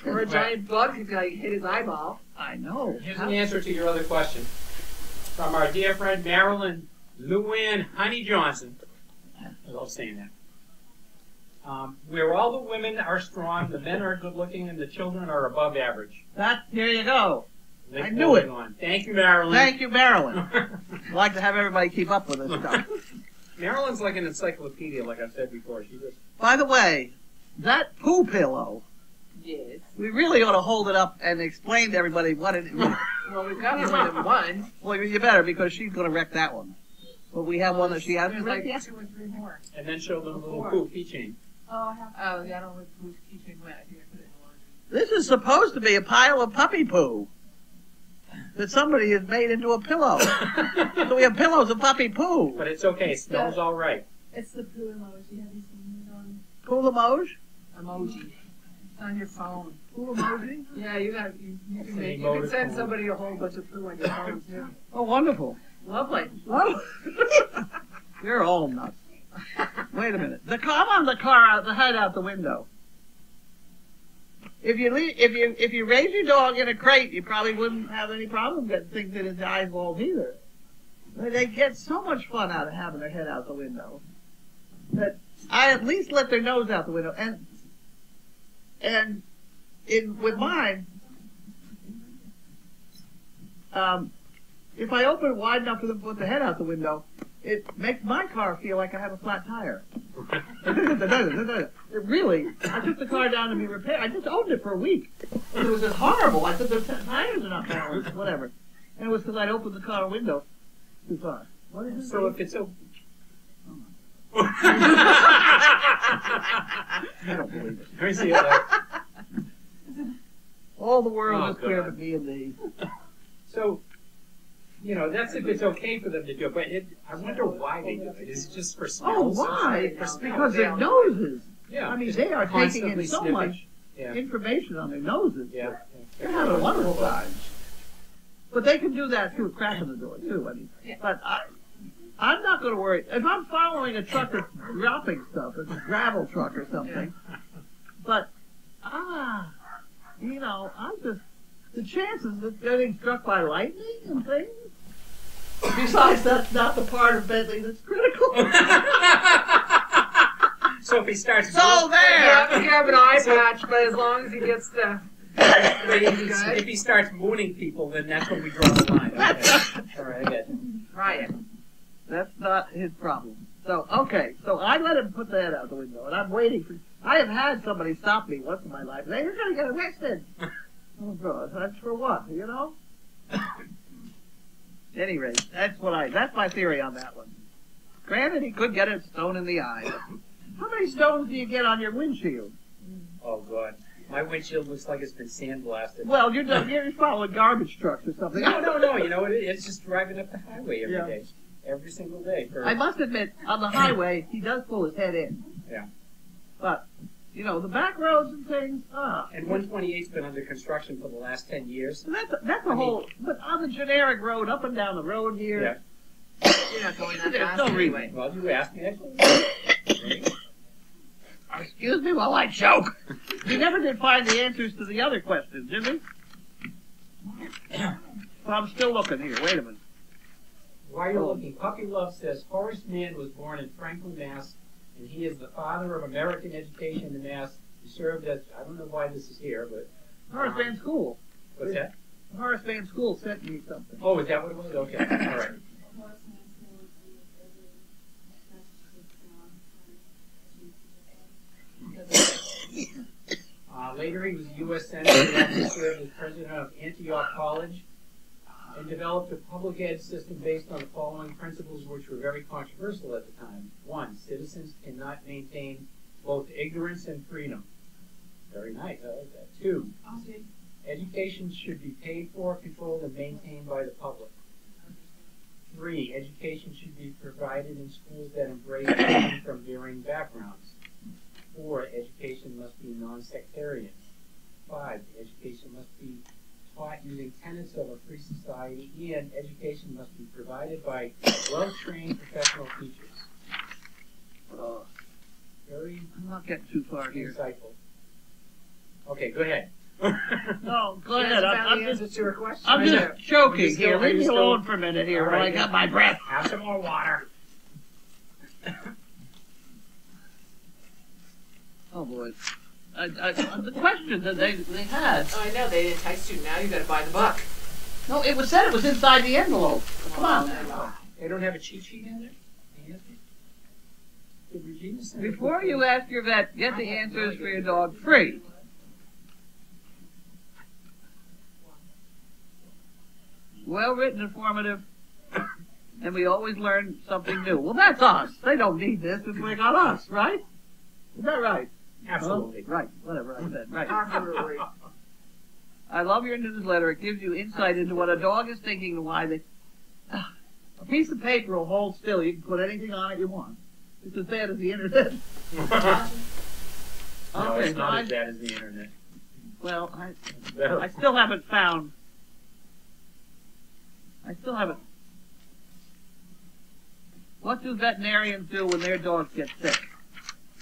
Speaker 5: Or a giant bug could like, hit his eyeball.
Speaker 1: I know.
Speaker 4: Here's an answer to your other question. From our dear friend Marilyn Luann Honey Johnson. I love saying that. Where all the women are strong, the men are good looking, and the children are above average.
Speaker 1: Here you go.
Speaker 4: Let's
Speaker 1: I knew it.
Speaker 4: on. Thank you, Marilyn.
Speaker 1: Thank you, Marilyn. I like to have everybody keep up with this stuff.
Speaker 4: Marilyn's like an encyclopedia, like I've said before. She just
Speaker 1: By the way, that poo pillow,
Speaker 5: Yes.
Speaker 1: we really ought to hold it up and explain to everybody what it is.
Speaker 5: Well, we've got more than one.
Speaker 1: Well, you better, because she's going to wreck that one. But we have one that she hasn't
Speaker 5: There's
Speaker 1: wrecked
Speaker 5: like
Speaker 1: yet.
Speaker 5: 2 or 3 more.
Speaker 4: and then show them a little
Speaker 5: Four.
Speaker 4: poo keychain.
Speaker 5: Oh, yeah, I don't know who's keeping wet. Here, put it in the laundry.
Speaker 1: This is supposed to be a pile of puppy poo that somebody has made into a pillow. So we have pillows of puppy poo.
Speaker 4: But it's okay. It smells all right.
Speaker 2: It's the poo emoji. Have you seen it on?
Speaker 1: Poo emoji?
Speaker 5: Emoji. It's on your phone.
Speaker 1: Poo emoji?
Speaker 5: Yeah, you can
Speaker 4: It's
Speaker 5: make,
Speaker 4: an
Speaker 5: you can
Speaker 4: emoticon.
Speaker 5: send somebody a whole bunch of poo on your phone too.
Speaker 1: Oh, wonderful.
Speaker 5: Lovely.
Speaker 1: Well, you're all nuts. Wait a minute. I'm on the car out the head out the window. If you raise your dog in a crate, you probably wouldn't have any problem getting things in his eyeballs either. They get so much fun out of having their head out the window that I at least let their nose out the window. And with mine, if I open it wide enough for them to put the head out the window, it makes my car feel like I have a flat tire. It really, I took the car down to be repaired. I just owned it for a week. And it was just horrible. I said, the tires are not balanced, whatever. And it was because I'd opened the car window too far. What is it?
Speaker 4: So if it's so.
Speaker 1: I don't believe it.
Speaker 4: Let me see it.
Speaker 1: All the world
Speaker 4: Oh,
Speaker 1: is clear
Speaker 4: God.
Speaker 1: but me and thee.
Speaker 4: So, you know, that's if it's okay for them to do it. But I wonder why they do it. Is it just for
Speaker 1: Oh,
Speaker 4: smells?
Speaker 1: why?
Speaker 4: For smells.
Speaker 1: Because their noses.
Speaker 4: Yeah.
Speaker 1: I mean,
Speaker 4: just
Speaker 1: they are taking
Speaker 4: constantly
Speaker 1: in so
Speaker 4: sniffing.
Speaker 1: much
Speaker 4: Yeah.
Speaker 1: information on their noses.
Speaker 4: Yeah.
Speaker 1: They're having a wonderful time. But they can do that through a crack in the door, too. I mean,
Speaker 5: Yeah.
Speaker 1: but I'm not going to worry. If I'm following a truck that's dropping stuff, it's a gravel truck or something, but, you know, the chances of getting struck by lightning and things, besides that's not the part of Bentley that's critical.
Speaker 4: So if he starts.
Speaker 1: So there!
Speaker 5: You have an eye patch, but as long as he gets the
Speaker 4: If he starts mooning people, then that's when we draw the line. Okay. All right, I get it.
Speaker 5: try it.
Speaker 1: That's not his problem. So, okay, so I let him put the head out the window, and I'm waiting for... I have had somebody stop me once in my life. Say, you're going to get arrested. Oh, God, that's for what, you know? At any rate, that's my theory on that one. Granted, he could get a stone in the eye. How many stones do you get on your windshield?
Speaker 4: Oh, God. My windshield looks like it's been sandblasted.
Speaker 1: Well, you're following garbage trucks or something.
Speaker 4: No. You know, it's just driving up the highway every
Speaker 1: Yeah.
Speaker 4: day. Every single day.
Speaker 1: I must admit, on the highway, he does pull his head in.
Speaker 4: Yeah.
Speaker 1: But, you know, the back roads and things,
Speaker 4: And 128's been under construction for the last 10 years.
Speaker 1: So that's a whole. But on the generic road, up and down the road here,
Speaker 5: You're not going that
Speaker 1: there's
Speaker 5: fast
Speaker 1: no
Speaker 5: anyway.
Speaker 1: reason.
Speaker 4: Well, you asked me.
Speaker 1: Excuse me while I choke. We never did find the answers to the other questions, did we? Well, I'm still looking here. Wait a minute.
Speaker 4: While you're looking, Puppy Love says Horace Mann was born in Franklin, Mass., and he is the father of American education in Mass. He served as, I don't know why this is here, but...
Speaker 1: Horace Mann School.
Speaker 4: What's that?
Speaker 1: Horace Mann School sent me something.
Speaker 4: Oh, is that what it was? Okay, all right. Later, he was a U.S. Senator and also served as president of Antioch College and developed a public ed system based on the following principles, which were very controversial at the time. 1, citizens cannot maintain both ignorance and freedom. Very nice, I like that. 2, education should be paid for, controlled, and maintained by the public. 3, education should be provided in schools that embrace children from varying backgrounds. 4, education must be non-sectarian. 5, education must be taught using tenets of a free society, and education must be provided by well-trained professional teachers. Very
Speaker 1: I'm not getting too far here.
Speaker 4: insightful. Okay, go ahead.
Speaker 1: No, go
Speaker 5: She
Speaker 1: ahead.
Speaker 5: hasn't
Speaker 1: I'm
Speaker 5: found the
Speaker 1: just,
Speaker 5: answer to her question.
Speaker 1: I'm
Speaker 4: Are
Speaker 1: just choking
Speaker 4: you still-
Speaker 1: here.
Speaker 4: are
Speaker 1: Leave
Speaker 4: you
Speaker 1: me
Speaker 4: still-
Speaker 1: alone for a minute here
Speaker 4: All
Speaker 1: while I
Speaker 4: right,
Speaker 1: got
Speaker 4: yeah.
Speaker 1: my breath.
Speaker 4: Have some more water.
Speaker 1: Oh boy. The question that they had.
Speaker 5: Oh, I know, they enticed you. Now you gotta buy the book.
Speaker 1: No, it was said it was inside the envelope. Come on.
Speaker 4: They don't have a cheat sheet in there? Did Regina send it?
Speaker 1: Before you ask your vet, get the answers for your dog free. Well written, informative, and we always learn something new. Well, that's us. They don't need this. It's like on us, right? Is that right?
Speaker 4: Absolutely.
Speaker 1: Huh? Right. Whatever I said. Right.
Speaker 5: Absolutely.
Speaker 1: I love your newsletter. It gives you insight into what a dog is thinking and why they... A piece of paper will hold still. You can put anything on it you want. It's as bad as the internet.
Speaker 4: No,
Speaker 1: Okay,
Speaker 4: it's not
Speaker 1: I-
Speaker 4: as bad as the internet.
Speaker 1: Well,
Speaker 4: It's better.
Speaker 1: I still haven't found... What do veterinarians do when their dogs get sick?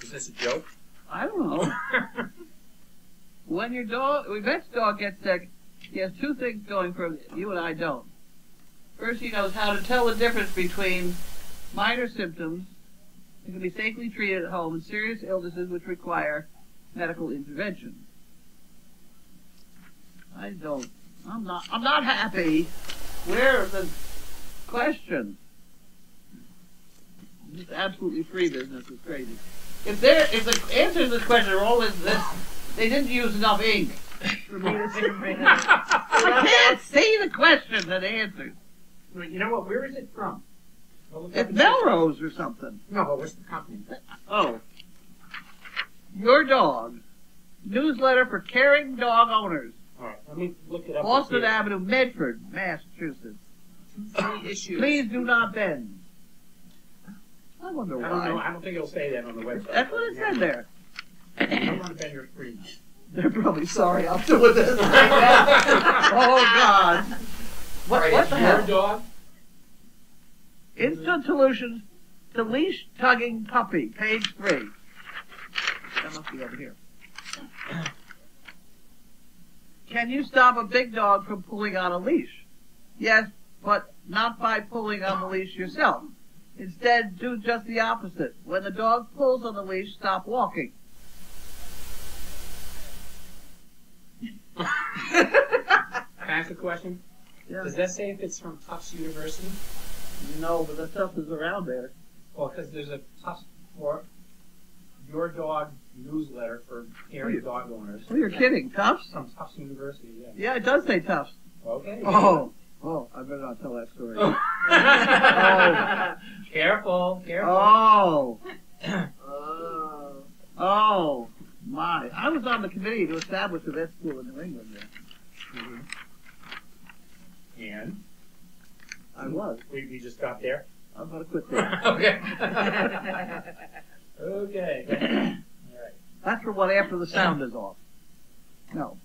Speaker 4: Is this a joke?
Speaker 1: I don't know. When your vet's dog gets sick, he has two things going for him you and I don't. First, he knows how to tell the difference between minor symptoms that can be safely treated at home and serious illnesses which require medical intervention. I'm not happy. Where are the questions? This absolutely free business is crazy. If the answer to this question are all in this, they didn't use enough ink for me to see. I can't see the questions and answers.
Speaker 4: You know what? Where is it from? I'll look up
Speaker 1: It's
Speaker 4: and see.
Speaker 1: Melrose or something.
Speaker 4: No, but what's the company?
Speaker 1: Oh. Your dog. Newsletter for caring dog owners.
Speaker 4: All right, let me look it up.
Speaker 1: Boston
Speaker 4: here.
Speaker 1: Avenue, Medford, Massachusetts.
Speaker 5: Free issues.
Speaker 1: Please do not bend. I wonder
Speaker 4: I don't know.
Speaker 1: why.
Speaker 4: I don't think it'll say that on the website.
Speaker 1: That's what it said there.
Speaker 4: I don't want to bend your screen.
Speaker 1: They're probably sorry I'm doing this. Oh, God.
Speaker 4: All right,
Speaker 1: What
Speaker 4: it's
Speaker 1: the
Speaker 4: your
Speaker 1: hell?
Speaker 4: dog?
Speaker 1: Instant solutions to leash tugging puppy, page 3. That must be over here. Can you stop a big dog from pulling on a leash? Yes, but not by pulling on the leash yourself. Instead, do just the opposite. When the dog pulls on the leash, stop walking.
Speaker 4: Can I ask a question?
Speaker 1: Yeah.
Speaker 4: Does that say if it's from Tufts University?
Speaker 1: No, but the stuff is around there.
Speaker 4: Well, because there's a Tufts for your dog newsletter for caring dog owners.
Speaker 1: Oh, you're kidding. Tufts?
Speaker 4: From Tufts University, yeah.
Speaker 1: Yeah, it does say Tufts.
Speaker 4: Okay.
Speaker 1: Oh, I better not tell that story.
Speaker 4: Careful, careful.
Speaker 1: Oh,
Speaker 5: Oh.
Speaker 1: oh, my. I was on the committee to establish a vet school in New England there.
Speaker 4: Mhm. And
Speaker 1: I was.
Speaker 4: we just got there.
Speaker 1: I'm going to quit there.
Speaker 4: Okay. Okay. All right.
Speaker 1: That's for what after the sound is off. No,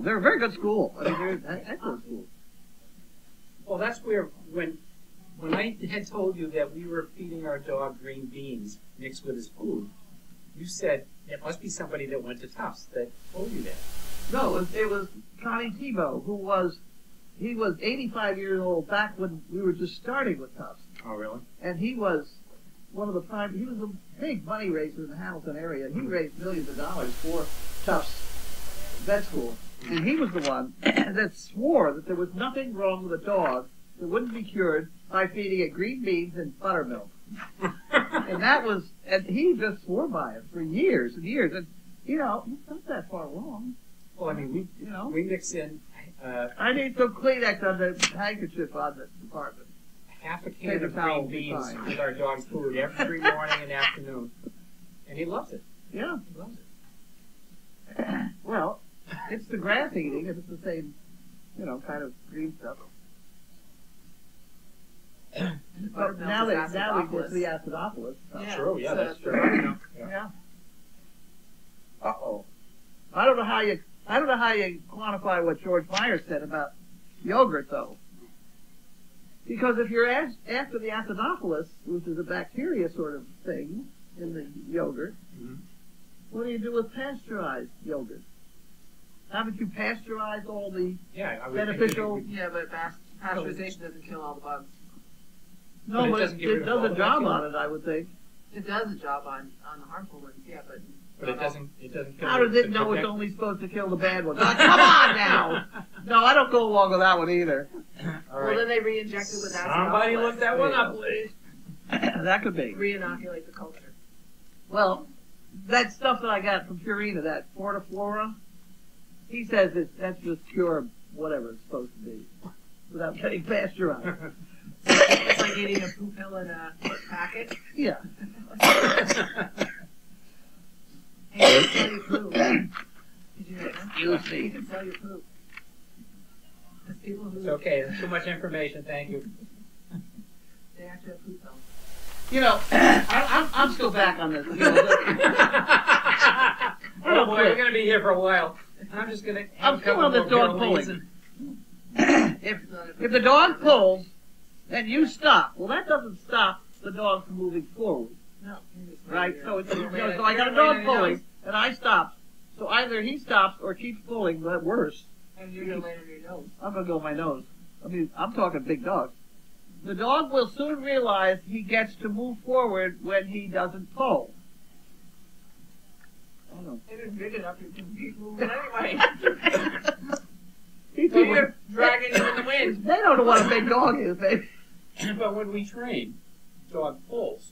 Speaker 1: they're a very good school. I mean, they're an excellent school.
Speaker 4: Well, that's where when I had told you that we were feeding our dog green beans mixed with his food, You said it must be somebody that went to Tufts that told you that.
Speaker 1: No, it was Connie Tebow, he was 85 years old back when we were just starting with Tufts.
Speaker 4: Oh, really?
Speaker 1: And he was he was a big money raiser in the Hamilton area. He raised millions of dollars for Tufts vet school. And he was the one that swore that there was nothing wrong with a dog that wouldn't be cured by feeding it green beans and buttermilk. And he just swore by it for years and years. And, you know, it's not that far wrong.
Speaker 4: Well, I mean, we mix in
Speaker 1: I need some Kleenex on the handkerchief on the department.
Speaker 4: half a can
Speaker 1: Paper
Speaker 4: of
Speaker 1: towel
Speaker 4: green
Speaker 1: will be
Speaker 4: beans
Speaker 1: fine.
Speaker 4: with our dog's food every morning and afternoon. And he loves it.
Speaker 1: Yeah.
Speaker 4: He loves it.
Speaker 1: Well, it's the grass eating, and it's the same, kind of green stuff. But now we get to the acidophilus.
Speaker 5: Yeah,
Speaker 4: True, yeah,
Speaker 5: so
Speaker 4: that's
Speaker 5: the
Speaker 4: true.
Speaker 5: buttermilk.
Speaker 1: Yeah. Uh-oh. I don't know how you quantify what George Myers said about yogurt, though. Because if you're after the acidophilus, which is a bacteria sort of thing in the yogurt,
Speaker 4: Mhm.
Speaker 1: what do you do with pasteurized yogurt? Haven't you pasteurized all the
Speaker 4: Yeah, I would
Speaker 1: beneficial?
Speaker 4: think
Speaker 5: Yeah, but pasteurization doesn't kill all the bugs.
Speaker 1: No,
Speaker 4: But it
Speaker 1: but
Speaker 4: doesn't get rid
Speaker 1: it
Speaker 4: of
Speaker 1: does
Speaker 4: all
Speaker 1: a
Speaker 4: the
Speaker 1: job
Speaker 4: bacteria.
Speaker 1: on it, I would think.
Speaker 5: It does a job on the harmful ones, yeah, but
Speaker 4: but it doesn't kill
Speaker 1: How does
Speaker 4: the
Speaker 1: it know it's
Speaker 4: protect-
Speaker 1: only supposed to kill the bad ones? Oh, come on now! No, I don't go along with that one either.
Speaker 4: All
Speaker 5: well,
Speaker 4: right.
Speaker 5: then they re-inject it with acid.
Speaker 4: Somebody look that one up, please.
Speaker 1: That could be.
Speaker 5: Re-inoculate the culture.
Speaker 1: Well, that stuff that I got from Purina, that Fortiflora, he says that's just pure whatever it's supposed to be, without getting pasteurized.
Speaker 5: It's like eating a poop pill in a packet.
Speaker 1: Yeah.
Speaker 5: Hey, you can sell your poop. Did you know that?
Speaker 1: Excuse me.
Speaker 5: You can sell your poop. There's people who
Speaker 4: It's okay. There's too much information. Thank you.
Speaker 5: they actually have poop pills.
Speaker 1: I'm still back on this.
Speaker 4: Oh boy, we're gonna be here for a while. I'm just gonna.
Speaker 1: I'm still on this dog pulling. If
Speaker 5: It's
Speaker 1: the dog pulls, and you stop, well, that doesn't stop the dog from moving forward.
Speaker 5: no.
Speaker 1: Right? So so I got a dog pulling, and I stop. So either he stops or keeps pulling, but worse,
Speaker 5: And you're gonna land on your nose.
Speaker 1: I'm gonna go with my nose. I mean, I'm talking big dogs. The dog will soon realize he gets to move forward when he doesn't pull. I don't
Speaker 5: If it's big enough, you can keep moving anyway.
Speaker 1: These
Speaker 5: So
Speaker 1: people,
Speaker 5: you're dragging him in the wind.
Speaker 1: they don't know what a big dog is, baby.
Speaker 4: But when we train, dog pulls.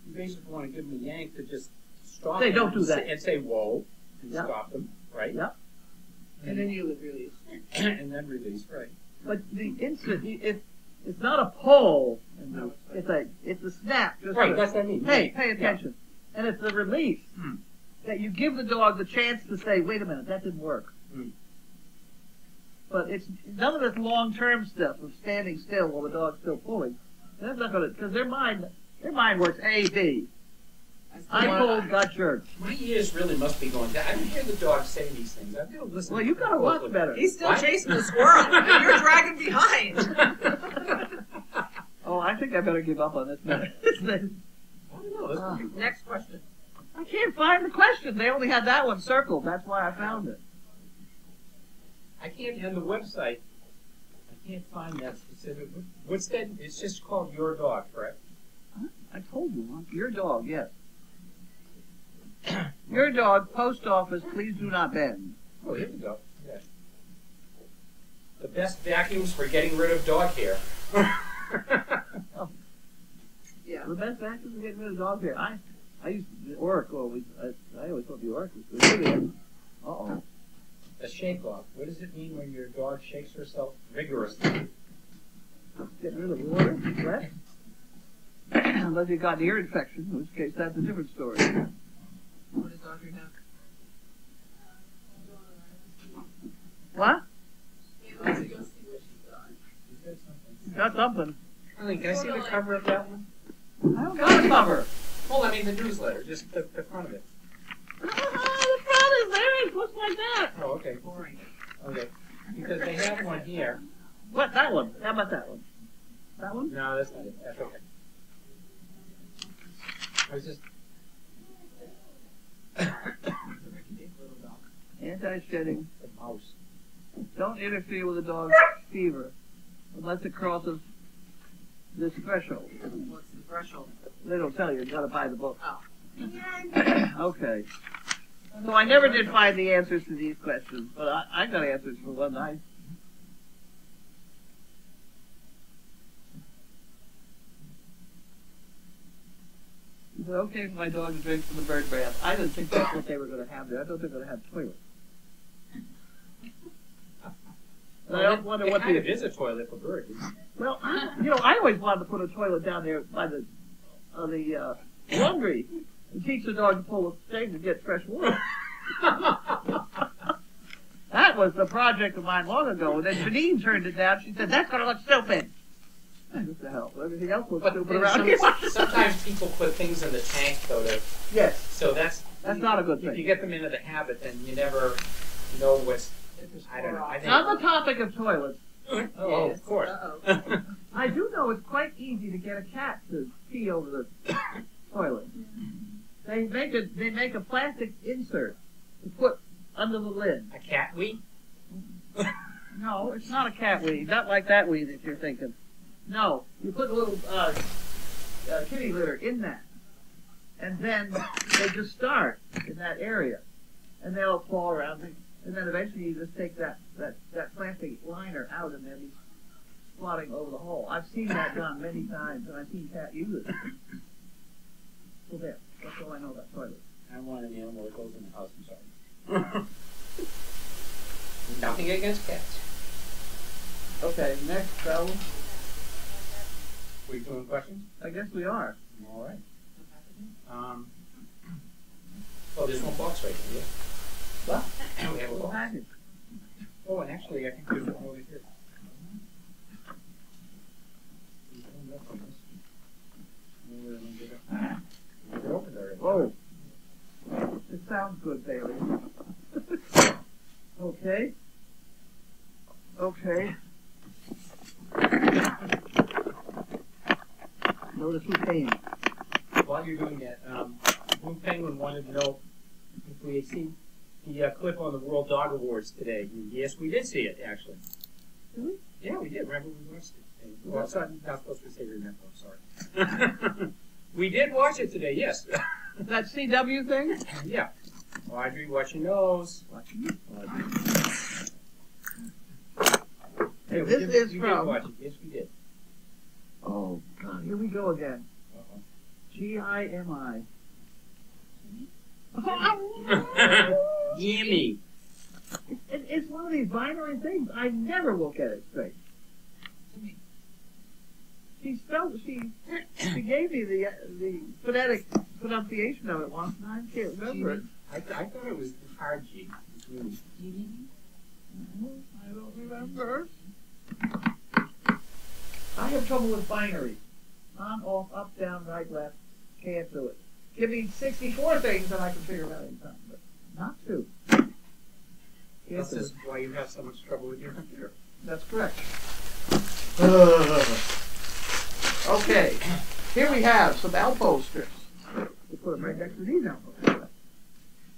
Speaker 4: You basically want to give them a yank to just stop.
Speaker 1: They
Speaker 4: them
Speaker 1: don't do that.
Speaker 4: and say whoa and
Speaker 1: Yeah.
Speaker 4: stop them, right?
Speaker 1: Yeah.
Speaker 5: And then you would release.
Speaker 4: and then release, right?
Speaker 1: But the instant, it's not a pull.
Speaker 5: No,
Speaker 1: It's a snap. Just
Speaker 4: Right,
Speaker 1: a,
Speaker 4: that's what I mean.
Speaker 1: hey,
Speaker 4: Yeah.
Speaker 1: pay attention. And it's the release
Speaker 4: Hmm.
Speaker 1: that you give the dog the chance to say, wait a minute, that didn't work.
Speaker 4: Hmm.
Speaker 1: But it's none of this long-term stuff of standing still while the dog's still pulling. That's not going to, because their mind works A, B. I pulled, got jerked.
Speaker 4: My ears really must be going down. I don't hear the dog say these things. I've got to listen.
Speaker 1: Well, you got to watch better.
Speaker 5: He's still
Speaker 4: What?
Speaker 5: chasing the squirrel, and you're dragging behind.
Speaker 1: Oh, I think I better give up on this minute.
Speaker 4: I don't know. This could be-
Speaker 5: Next question.
Speaker 1: I can't find the question. They only had that one circled. That's why I found it.
Speaker 4: I can't on the website. I can't find that specific. What's that? It's just called Your Dog, correct?
Speaker 1: I told you, huh? Your dog, yes. Your dog, post office, please do not bend.
Speaker 4: Oh, here we go. Yeah. The best vacuums for getting rid of dog hair.
Speaker 5: Yeah.
Speaker 1: The best vacuum for getting rid of dog hair. I used Oracle. I always thought the Oracle was good. Uh-oh.
Speaker 4: A shake off. What does it mean when your dog shakes herself vigorously?
Speaker 1: Getting rid of water, sweat. Unless you got an ear infection, in which case that's a different story.
Speaker 5: What does Audrey have?
Speaker 1: What?
Speaker 4: You said something.
Speaker 1: You got something.
Speaker 4: Eileen, can I see the cover of that one?
Speaker 1: I don't got a cover.
Speaker 4: Well, I mean the newsletter, just the front of it.
Speaker 1: The front is there. It looks like that.
Speaker 4: Oh, okay.
Speaker 5: Boring.
Speaker 4: Okay. Because they have one here.
Speaker 1: What? That one? How about that one? That one?
Speaker 4: No, that's not it. That's okay. I was just.
Speaker 1: Anti-shedding.
Speaker 4: The mouse.
Speaker 1: Don't interfere with a dog's fever unless it crosses this threshold.
Speaker 5: What's the threshold?
Speaker 1: They don't tell you. You gotta buy the book.
Speaker 5: Oh.
Speaker 1: Okay. So I never did find the answers to these questions, but I got answers for one. Is it okay for my dog to drink from the bird bath? I didn't think that's what they were going to have there. I thought they were going to have toilets. And I don't wonder what
Speaker 4: kind
Speaker 1: the...
Speaker 4: of is a toilet for birds.
Speaker 1: Well, I always wanted to put a toilet down there by the laundry and teach the dog to pull the thing to get fresh water. That was the project of mine long ago. And then Janine turned it down. She said, that's going to look stupid. What the hell? Everything else looks stupid around here.
Speaker 4: Sometimes people put things in the tank, though, to...
Speaker 1: Yes.
Speaker 4: So that's
Speaker 1: not a good
Speaker 4: If you
Speaker 1: thing.
Speaker 4: get them into the habit, then you never know what's... I don't know. I think...
Speaker 1: On the topic of toilets,
Speaker 4: Oh, of course.
Speaker 5: Uh-oh.
Speaker 1: I do know it's quite easy to get a cat to pee over the toilet. They make a plastic insert to put under the lid.
Speaker 4: A cat wee?
Speaker 1: No, it's not a cat weed. Not like that weed that you're thinking. No, you put a little kitty litter in that, and then they just start in that area, and they'll fall around, and then eventually you just take that plastic liner out, and they'll be squatting over the hole. I've seen that done many times, and I've seen cats use it. So there, that's all I know about toilets.
Speaker 4: I'm one of the animal that goes in the house, I'm sorry. Nothing against cats.
Speaker 1: Okay, next, fellas.
Speaker 4: We doing questions?
Speaker 1: I guess we are.
Speaker 4: All right. Oh, there's one box right here.
Speaker 1: What?
Speaker 4: We have a box.
Speaker 1: Package.
Speaker 4: Oh, and actually, I think there's one over here. Get open there.
Speaker 1: Oh. It sounds good, Bailey. Okay. Okay. Notice who came.
Speaker 4: While you're doing that, Blue Penguin wanted to know if we had seen the clip on the World Dog Awards today. And yes, we did see it, actually.
Speaker 1: Did we?
Speaker 4: Yeah, we did. Remember, we watched it. And, well, it's not supposed to say remember, I'm sorry. We did watch it today, yes.
Speaker 1: That CW thing?
Speaker 4: Yeah. Audrey, watch your nose.
Speaker 1: Hey,
Speaker 4: we
Speaker 1: this
Speaker 4: did-
Speaker 1: is
Speaker 4: we
Speaker 1: from-
Speaker 4: did watch it. Yes, we did.
Speaker 1: Oh, God, here we go again.
Speaker 4: Uh-oh.
Speaker 1: GIMI.
Speaker 4: Gimme.
Speaker 1: It's one of these binary things. I never will get it straight. She gave me the phonetic pronunciation of it once, and I can't remember it.
Speaker 4: I thought it was the hard G. Gimme.
Speaker 1: I don't remember. I have trouble with binary. On, off, up, down, right, left. Can't do it. Give me 64 things and I can figure it out anytime, but not 2.
Speaker 4: This is why you have so much trouble with your computer.
Speaker 1: That's correct. Okay, here we have some Alpo strips. We put them right next to these Alpo strips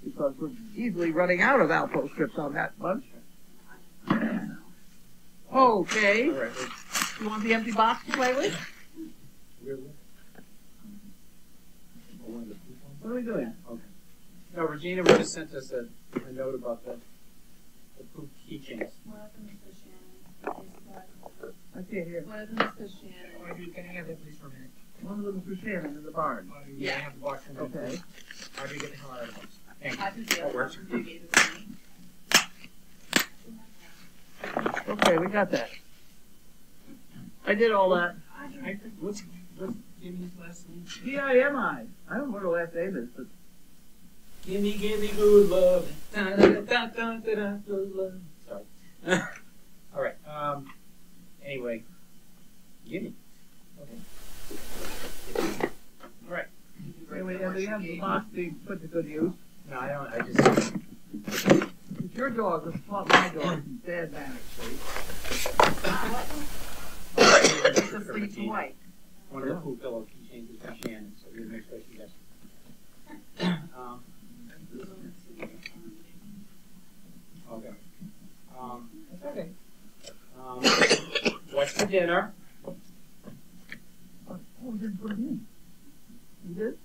Speaker 1: because we're easily running out of Alpo strips on that bunch. Okay,
Speaker 4: All right.
Speaker 1: you want the empty box to play with? What are we doing?
Speaker 4: Okay. No, Regina would have sent us a note about the poop keychains.
Speaker 1: I can't hear.
Speaker 5: What is Mr. Shannon?
Speaker 4: Audrey, can I have that please for a minute?
Speaker 1: One of them is for Shannon in the barn.
Speaker 4: Audrey, yeah. I have the box in there.
Speaker 1: Okay.
Speaker 4: Audrey, get the hell out of the box. Thank you.
Speaker 5: I can see
Speaker 4: That works.
Speaker 5: You gave it to me.
Speaker 1: Okay, we got that. I did all that.
Speaker 4: What's Jimmy's last name?
Speaker 1: G-I-M-I. I don't know what her last name is, but
Speaker 4: Gimme good love. Da, da, da, da, da, da, good love. Sorry. All right. Anyway, gimme. Okay. All right.
Speaker 1: anyway, do you have the box being put to good use?
Speaker 4: No, I don't. I just.
Speaker 1: It's your dog that's taught my dog from Dad Manic Street.
Speaker 5: It's a free toy.
Speaker 4: One of the poop pillow keychains is for Shannon, so we're gonna make sure she gets it. Okay. That's okay. What's for dinner?
Speaker 1: Oh, we didn't put it in. You did?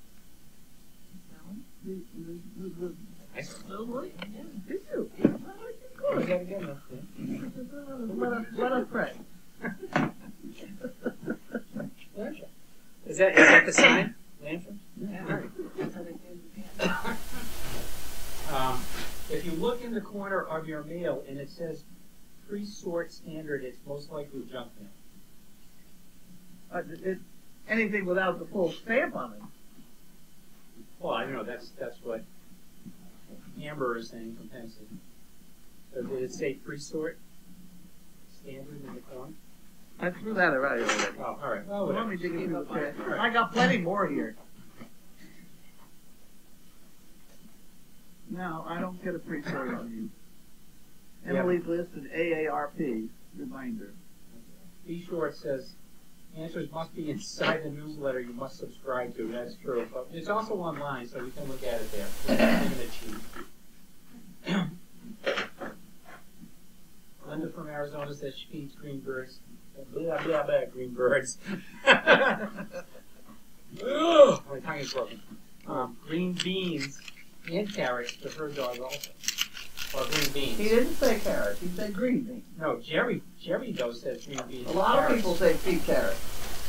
Speaker 4: I
Speaker 1: Did you?
Speaker 4: Good. That again,
Speaker 1: Let us pray.
Speaker 4: Is that the sign? Lantern?
Speaker 1: Yeah.
Speaker 4: If you look in the corner of your mail and it says pre-sort standard, it's most likely junk mail.
Speaker 1: Anything without the full stamp on it.
Speaker 4: Well, I don't know. That's what Amber is saying from Penn State. So did it say pre-sort standard in the corner?
Speaker 1: I threw that away already.
Speaker 4: Oh, all right. Well,
Speaker 1: Let
Speaker 4: whatever.
Speaker 1: me dig into the trash. I got plenty more here. No, I don't get a pre-sort on you.
Speaker 4: Yeah.
Speaker 1: Emily's list and AARP reminder.
Speaker 4: Be sure it says answers must be inside the newsletter you must subscribe to. That's true. But it's also online, so we can look at it there. Linda from Arizona says she feeds green birds. Blah, blah, blah, green birds. Ugh, my tongue is broken. Green beans and carrots to her dog also. Or green beans.
Speaker 1: He didn't say carrots. He said green beans.
Speaker 4: No, Jerry though says green beans.
Speaker 1: A lot of people say feed carrots.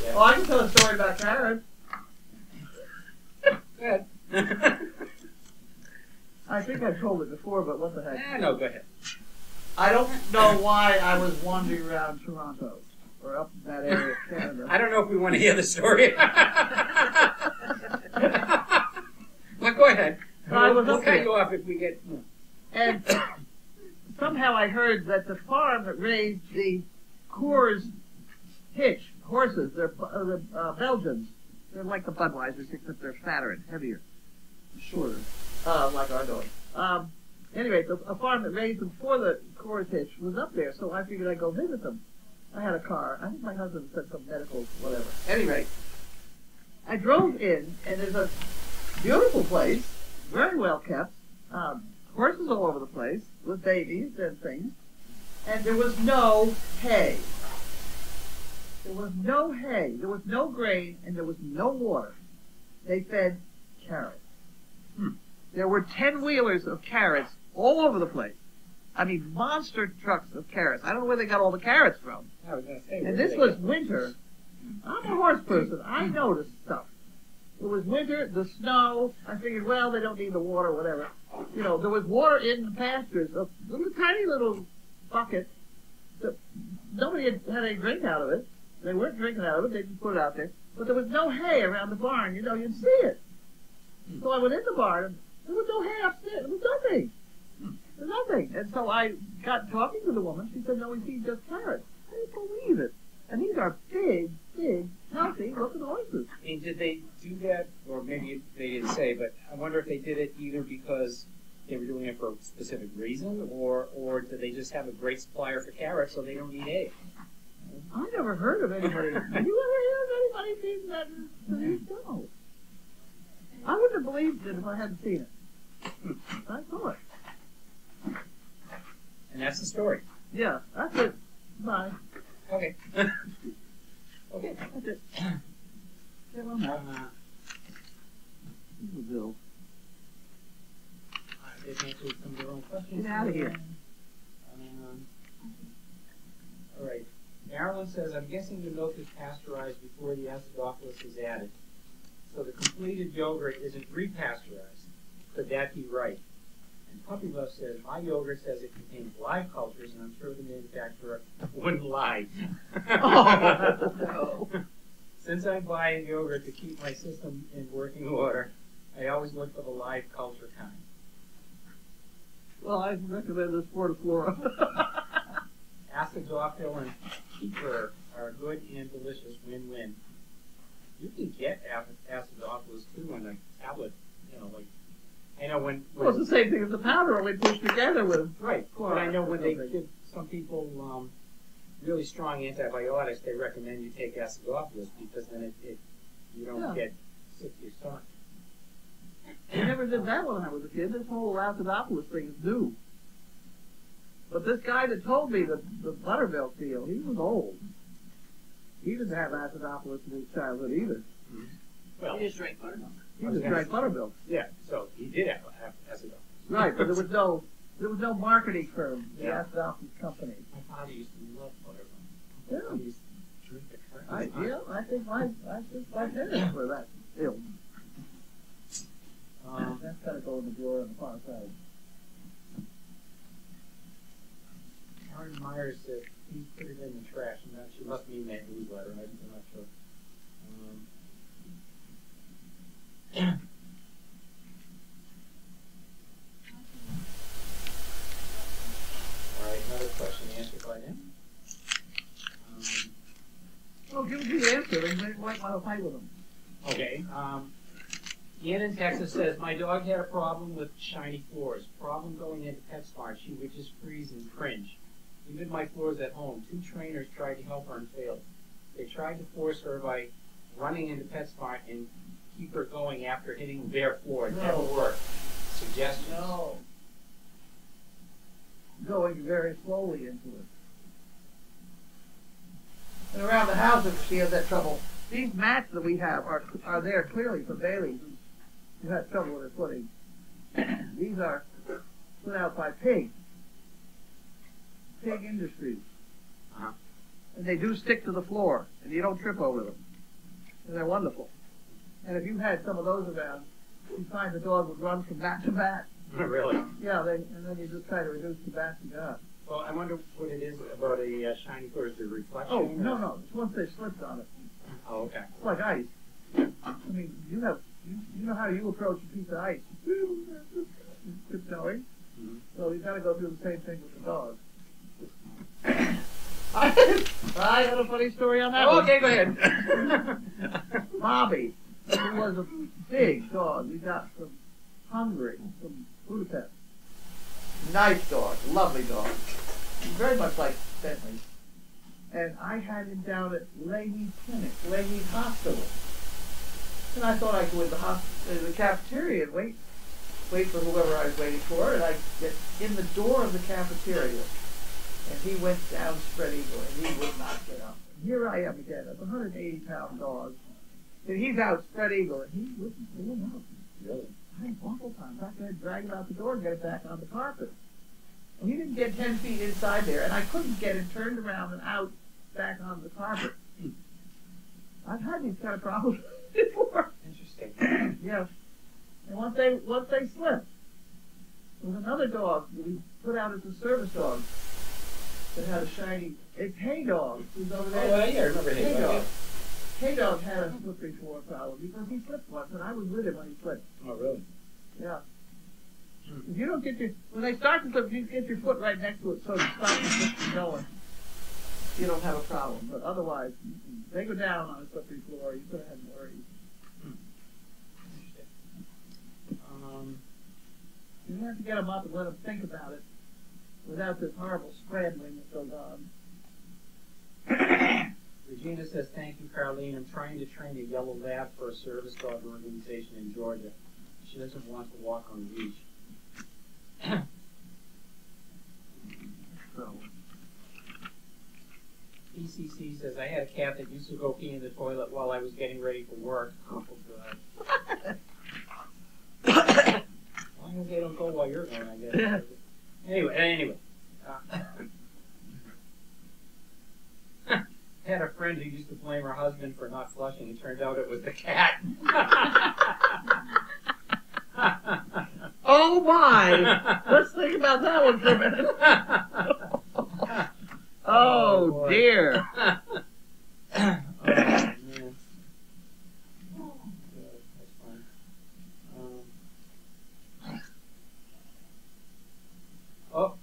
Speaker 4: Yeah.
Speaker 1: Well, I can tell a story about carrots.
Speaker 4: Good.
Speaker 1: I think I've told it before, but what the heck?
Speaker 4: No, go ahead.
Speaker 1: I don't know why I was wandering around Toronto or up in that area of Canada.
Speaker 4: I don't know if we want to hear the story. Well, go ahead.
Speaker 1: I was
Speaker 4: We'll
Speaker 1: up
Speaker 4: cut
Speaker 1: there.
Speaker 4: you off if we get.
Speaker 1: And somehow I heard that the farm that raised the Coors Hitch horses, they're Belgians. They're like the Budweisers, except they're fatter and heavier, shorter, like our dog. Anyway, a farm that raised them for the Coors Hitch was up there, so I figured I'd go visit them. I had a car. I think my husband said some medical, whatever. Anyway, I drove in, and there's a beautiful place, very well kept. Horses all over the place with babies and things, and there was no hay. There was no hay. There was no grain, and there was no water. They fed carrots. There were 10-wheelers of carrots all over the place. I mean, monster trucks of carrots. I don't know where they got all the carrots from.
Speaker 4: I was going to say.
Speaker 1: And this was winter. I'm a horse person. I noticed stuff. It was winter, the snow. I figured, well, they don't need the water, whatever. You know, there was water in the pastures, a little tiny little bucket. That nobody had any drink out of it. They weren't drinking out of it. They just put it out there. But there was no hay around the barn. You know, you'd see it. So I went in the barn, and there was no hay upstairs. There was nothing. There was nothing. And so I got talking to the woman. She said, no, we feed just carrots. I didn't believe it. And these are big, big, healthy-looking horses.
Speaker 4: I mean, did they do that, or maybe they didn't say, but I wonder if they did it either because they were doing it for a specific reason, or did they just have a great supplier for carrots so they don't need hay?
Speaker 1: I never heard of anybody. Have you ever heard of anybody feeding that to these? No. I wouldn't have believed it if I hadn't seen it. I saw it.
Speaker 4: And that's the story.
Speaker 1: Yeah, that's it. Bye.
Speaker 4: Okay. Okay.
Speaker 1: That's it. Get one more. Here's the bill.
Speaker 4: They've answered some of their own questions.
Speaker 1: Get out of here.
Speaker 4: All right. Marilyn says, I'm guessing the milk is pasteurized before the acidophilus is added. So the completed yogurt isn't repasteurized. Could that be right? And Puppy Love says, my yogurt says it contains live cultures, and I'm sure the manufacturer wouldn't lie.
Speaker 1: Oh, no.
Speaker 4: Since I'm buying yogurt to keep my system in working order, I always look for the live culture kind.
Speaker 1: Well, I recommend this Fortiflora.
Speaker 4: Acidophil and kefir are good and delicious win-win. You can get acidophilus too on a tablet, you know, like, I know when
Speaker 1: Well, it's the same thing as the powder, only pushed together with.
Speaker 4: right, but I know when they give some people really strong antibiotics, they recommend you take acidophilus because then you don't get sick to your stomach.
Speaker 1: I never did that when I was a kid. This whole acidophilus thing is new. But this guy that told me the buttermilk deal, he was old. He didn't have acidophilus in his childhood either.
Speaker 4: Well,
Speaker 3: You just drink buttermilk.
Speaker 1: He just drank buttermilk.
Speaker 4: yeah, so he did have acidophilus.
Speaker 1: Right, but there was no marketing firm, the
Speaker 4: Yeah.
Speaker 1: acidophilus company.
Speaker 4: My father used to love buttermilk.
Speaker 1: Yeah.
Speaker 4: He used to drink the crap.
Speaker 1: I think my parents were that ill. That's gotta go in the drawer on the far side.
Speaker 4: Karen Myers said he put it in the trash. I'm not, she must mean that newsletter. I'm not sure. All right, another question answered by him.
Speaker 1: Well, give us the answer, and they might want to fight with them.
Speaker 4: Okay. Ian in Texas says, my dog had a problem with shiny floors. Problem going into PetSmart. She would just freeze and cringe. Even my floors at home. 2 trainers tried to help her and failed. They tried to force her by running into PetSmart and keep her going after hitting the bare floor. It never worked. Suggestions?
Speaker 1: No. Going very slowly into it. And around the house, if she has that trouble, these mats that we have are there clearly for Bailey, who has trouble with her footing. These are put out by Pig Industries.
Speaker 4: Uh-huh.
Speaker 1: And they do stick to the floor, and you don't trip over them. And they're wonderful. And if you had some of those around, you'd find the dog would run from mat to mat.
Speaker 4: Really?
Speaker 1: Yeah, and then you just try to reduce the bats you got.
Speaker 4: Well, I wonder what it is about a shiny floor. Is it reflection?
Speaker 1: Oh, no. It's once they slipped on it.
Speaker 4: Oh, okay.
Speaker 1: It's like ice. I mean, you know how you approach a piece of ice. Tiptoeing.
Speaker 4: Mhm.
Speaker 1: So you got to go through the same thing with the dog. I had a funny story on that one.
Speaker 4: Okay, go ahead.
Speaker 1: Bobby, who was a big dog we got from Hungary, from Budapest. Nice dog, lovely dog. Very much like Bentley. And I had him down at Leahy Clinic, Leahy Hospital. And I thought I'd go in the cafeteria and wait for whoever I was waiting for, and I'd get in the door of the cafeteria. And he went down spread eagle, and he would not get up. And here I am again, a 180-pound dog. And he's out spread eagle, and he wouldn't pull him up.
Speaker 4: Really?
Speaker 1: I had awful time. In fact, I had to drag him out the door and get it back on the carpet. And he didn't get 10 feet inside there, and I couldn't get him turned around and out back on the carpet. I've had these kind of problems before.
Speaker 4: Interesting.
Speaker 1: Yes. And once they slipped, there was another dog that we put out as a service dog that had a shiny. It's Hay Dog, who's over there.
Speaker 4: Oh, yeah, I remember
Speaker 1: Hay
Speaker 4: him.
Speaker 1: Dog. Hay Dog had a slippery floor problem because he slipped once, and I was with him when he slipped.
Speaker 4: Oh, really?
Speaker 1: Yeah. If you don't get when they start to slip, you get your foot right next to it so it stops the slip from going. You don't have a problem. But otherwise, if they go down on a slippery floor, you're going to have worries. You have to get them up and let them think about it without this horrible scrambling that goes on.
Speaker 4: Regina says, thank you, Carlene. I'm trying to train a yellow lab for a service dog organization in Georgia. She doesn't want to walk on a leash.
Speaker 1: So,
Speaker 4: ECC says, I had a cat that used to go pee in the toilet while I was getting ready for work. Oh, God. As long as they don't go while you're going, I guess. Anyway. Had a friend who used to blame her husband for not flushing. It turned out it was the cat.
Speaker 1: oh my! Let's think about that one for a minute. Oh dear.
Speaker 4: Oh, man. That's fine. Oh,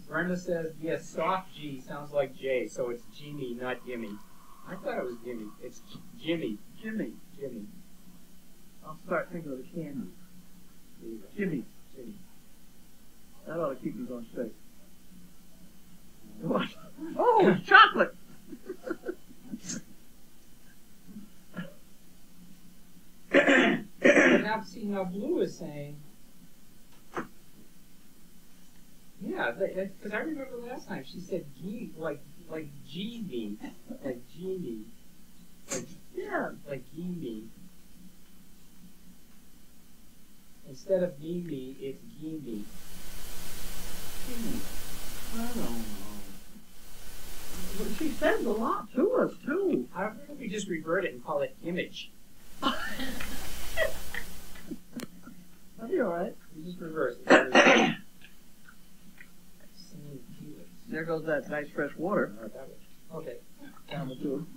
Speaker 4: Brenda says, yes, soft G sounds like J, so it's Jimmy, not Gimme. I thought it was Gimme. It's Jimmy.
Speaker 1: Jimmy.
Speaker 4: Jimmy.
Speaker 1: I'll start thinking of the candy.
Speaker 4: There you go.
Speaker 1: Jimmy.
Speaker 4: Jimmy.
Speaker 1: That ought to keep me going straight. What? Oh, it's chocolate!
Speaker 4: And now see, now Blue is saying, yeah, because I remember last time she said like Genie, like Genie,
Speaker 1: Yeah.
Speaker 4: like Genie. Instead of Mimi, it's Genie.
Speaker 1: I don't know. But she says a lot to us, too.
Speaker 4: I don't know if we just revert it and call it Image.
Speaker 1: That'd be all right.
Speaker 4: We just reverse it. Singing Felix.
Speaker 1: There goes that nice fresh water
Speaker 4: Okay.
Speaker 1: down the tube.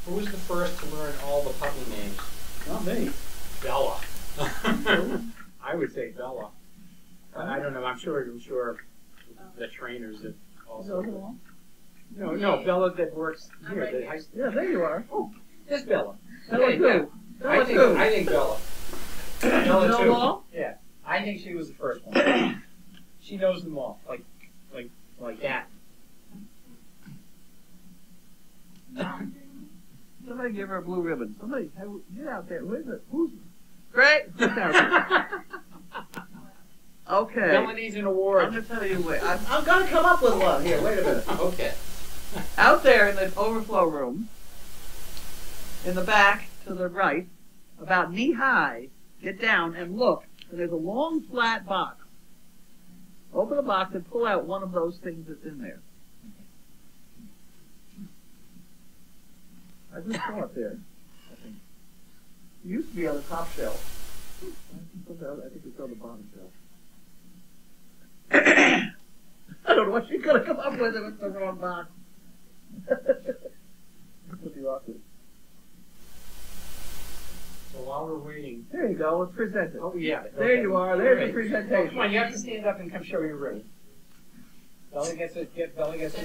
Speaker 4: Who was the first to learn all the puppy names?
Speaker 1: Not me.
Speaker 4: Bella. I would say Bella. I don't know. I'm sure the trainers have also. No, Bella that works here.
Speaker 2: right
Speaker 4: That
Speaker 2: here.
Speaker 1: Yeah, there you are.
Speaker 4: Oh, there's Bella.
Speaker 1: Bella
Speaker 4: Okay,
Speaker 1: too.
Speaker 4: I think Bella. Bella
Speaker 1: Bella
Speaker 4: too.
Speaker 1: Wall?
Speaker 4: Yeah, I think she was the first one. She knows them all, like that.
Speaker 1: Somebody give her a blue ribbon. Somebody, get out there. Where's it? Who's? Great. Get down there. Okay.
Speaker 4: Bella needs an
Speaker 1: I'm
Speaker 4: award.
Speaker 1: going to tell you what. I'm going to come up with one here. Wait a minute.
Speaker 4: Okay.
Speaker 1: Out there in the overflow room, in the back to the right, about knee high, get down and look. And there's a long flat box. Open the box and pull out one of those things that's in there. I just saw it there. I think. It used to be on the top shelf. I think it's on the bottom shelf. I don't know what she's going to come up with if it's the wrong box. Could be awkward.
Speaker 4: So while we're waiting.
Speaker 1: There you go. Let's present it.
Speaker 4: Oh yeah.
Speaker 1: There you are. There's the
Speaker 4: Okay.
Speaker 1: presentation.
Speaker 4: Come on, you have to stand up and come show your ribbon. Bella gets an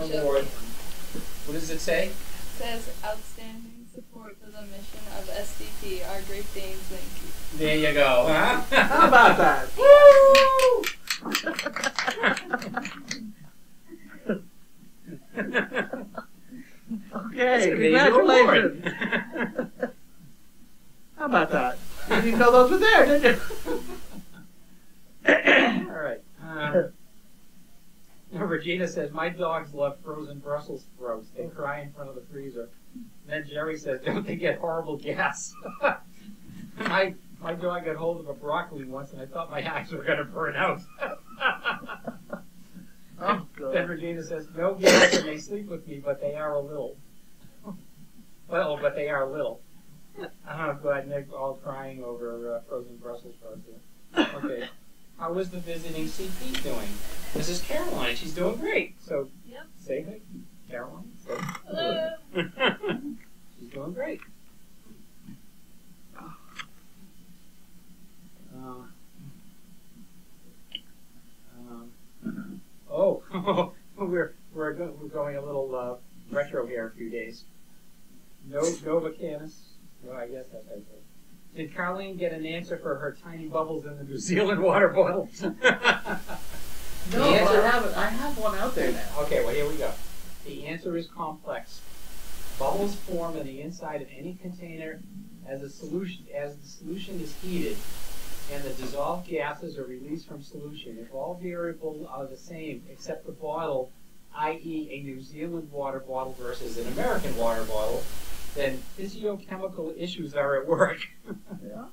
Speaker 4: award. What does it say?
Speaker 6: Says outstanding support for the mission of SDP. Our Great Danes, thank you.
Speaker 4: There you go. Huh?
Speaker 1: How about that? Okay, congratulations. How about that? You didn't know those were there, did you?
Speaker 4: All right. Regina says, my dogs love frozen Brussels sprouts. They cry in front of the freezer. And then Jerry says, don't they get horrible gas? My dog got hold of a broccoli once and I thought my eyes were going to burn out.
Speaker 1: Oh, good.
Speaker 4: Then Regina says, no gas and they sleep with me, but they are a little. Well, but they are little. I'm glad Nick all crying over frozen Brussels sprouts. Okay. How is the visiting CP doing? Mrs. Caroline, she's doing great. So,
Speaker 6: Yep.
Speaker 4: say hey, Caroline. Say
Speaker 6: Hello.
Speaker 4: She's doing great. We're going a little retro here in a few days. Nova Canis. No, I guess that's right. Did Carlene get an answer for her tiny bubbles in the New Zealand water bottle?
Speaker 1: No,
Speaker 4: The answer-
Speaker 1: I have one out there now.
Speaker 4: Okay, well here we go. The answer is complex. Bubbles form in the inside of any container as the solution is heated and the dissolved gases are released from solution. If all variables are the same except the bottle, i.e. a New Zealand water bottle versus an American water bottle, then physiochemical issues are at work.
Speaker 1: Yeah.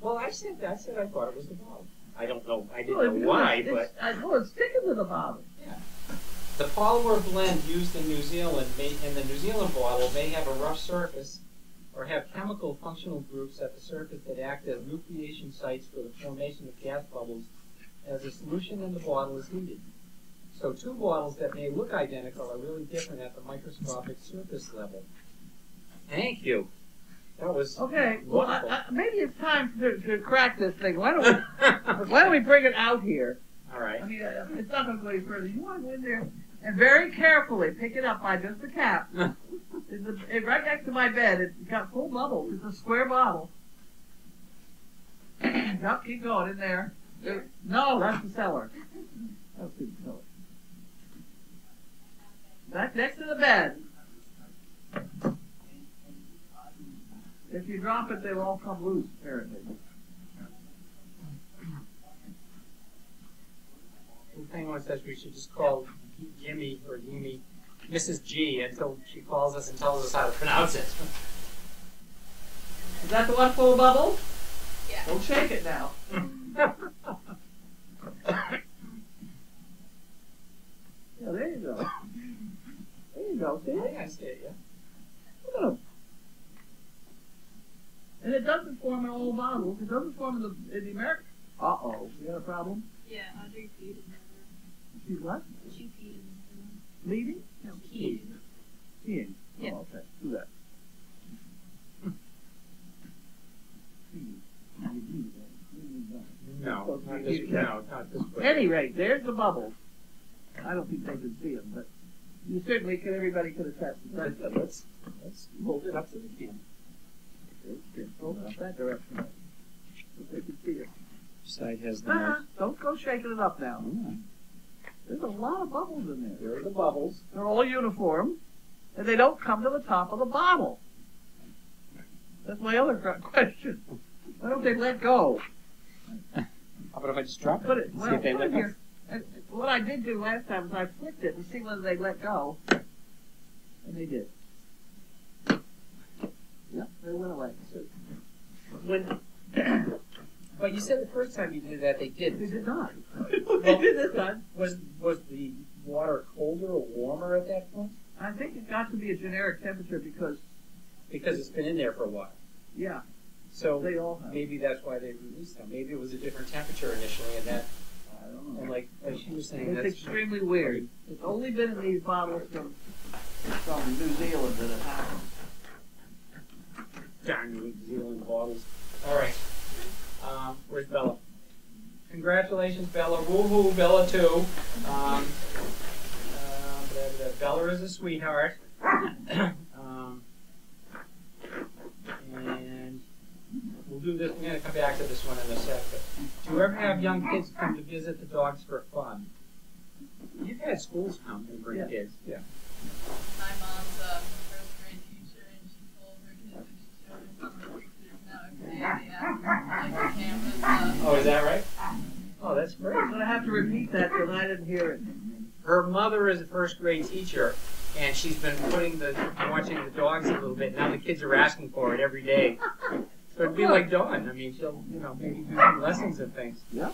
Speaker 4: Well, I said I thought it was the bottle. I don't know. I
Speaker 1: Well,
Speaker 4: didn't know why, but
Speaker 1: I know it's sticking to the bottom.
Speaker 4: the polymer blend used in New Zealand in the New Zealand bottle may have a rough surface or have chemical functional groups at the surface that act as nucleation sites for the formation of gas bubbles as the solution in the bottle is heated. So two bottles that may look identical are really different at the microscopic surface level. Thank you. That was
Speaker 1: Okay, well,
Speaker 4: wonderful.
Speaker 1: maybe it's time to crack this thing. Why don't we bring it out here?
Speaker 4: All right.
Speaker 1: I mean, it's not going to go any further. You want to go in there and very carefully pick it up by just the cap. It's right next to my bed. It's got full bubbles. It's a square bottle. Yep, keep going in there. No, that's the cellar. That's the cellar. That's next to the bed. If you drop it, they'll all come loose, apparently.
Speaker 4: Penguin says we should just call Jimmy or Yumi Mrs. G until she calls us and tells us how to pronounce it.
Speaker 1: Is that the one full of bubbles?
Speaker 6: Yeah.
Speaker 1: Don't shake it now. Yeah, there you go. There you go, see?
Speaker 4: I think I see it, yeah.
Speaker 1: Look at 'em. And it doesn't form in all bottles. It doesn't form in the American. Uh-oh, you got a problem?
Speaker 6: Yeah, Audrey peed in
Speaker 1: She's what?
Speaker 6: the She peed in
Speaker 1: Bleeding?
Speaker 6: No, peed.
Speaker 1: Peeing.
Speaker 6: Yeah.
Speaker 1: Oh, okay. Do that.
Speaker 4: No, not this, no, not this way.
Speaker 1: At any rate, there's the bubbles. I don't think they can see them, but you certainly could. Everybody could attest to that.
Speaker 4: Let's hold it up to the camera.
Speaker 1: Hold it up that direction. So they can see it.
Speaker 4: Side has the
Speaker 1: Uh-huh. Don't go shaking it up now.
Speaker 4: most.
Speaker 1: There's a lot of bubbles in there.
Speaker 4: There are the bubbles.
Speaker 1: They're all uniform, and they don't come to the top of the bottle. That's my other question. Why don't they let go?
Speaker 4: How about if I just drop it?
Speaker 1: Put it,
Speaker 4: See
Speaker 1: well,
Speaker 4: if they
Speaker 1: put
Speaker 4: let
Speaker 1: it
Speaker 4: go?
Speaker 1: here. And what I did do last time was I flicked it to see whether they let go. And they did. Yep, they went away.
Speaker 4: When, but you said the first time you did that they
Speaker 1: They
Speaker 4: didn't.
Speaker 1: did not.
Speaker 4: Well,
Speaker 1: They did this time.
Speaker 4: Was the water colder or warmer at that point?
Speaker 1: I think it got to be a generic temperature because,
Speaker 4: Because it's been in there for a while.
Speaker 1: yeah,
Speaker 4: So
Speaker 1: they all have.
Speaker 4: maybe that's why they released them. Maybe it was a different temperature initially, and that,
Speaker 1: I don't know.
Speaker 4: and like she was saying,
Speaker 1: It's
Speaker 4: that's
Speaker 1: extremely weird. It's only been in these bottles from New Zealand that it happened.
Speaker 4: darn New Zealand bottles. All right, where's Bella? Congratulations, Bella. Woohoo, Bella too. Bella is a sweetheart. And we'll do this. We're going to come back to this one in a sec. But do you ever have young kids come to visit the dogs for fun? You've had schools come and bring
Speaker 1: Yeah.
Speaker 4: kids. Yeah.
Speaker 6: My mom's a first grade teacher, and she told her kids if she showed her some of the pictures nowadays, they have like cameras up.
Speaker 4: Oh, is that right? Oh, that's great.
Speaker 1: I'm going to have to repeat that because I didn't hear it.
Speaker 4: Her mother is a first grade teacher, and she's been watching the dogs a little bit. Now the kids are asking for it every day. So it'd be like Dawn. I mean, she'll, maybe do some lessons and things.
Speaker 1: Yeah.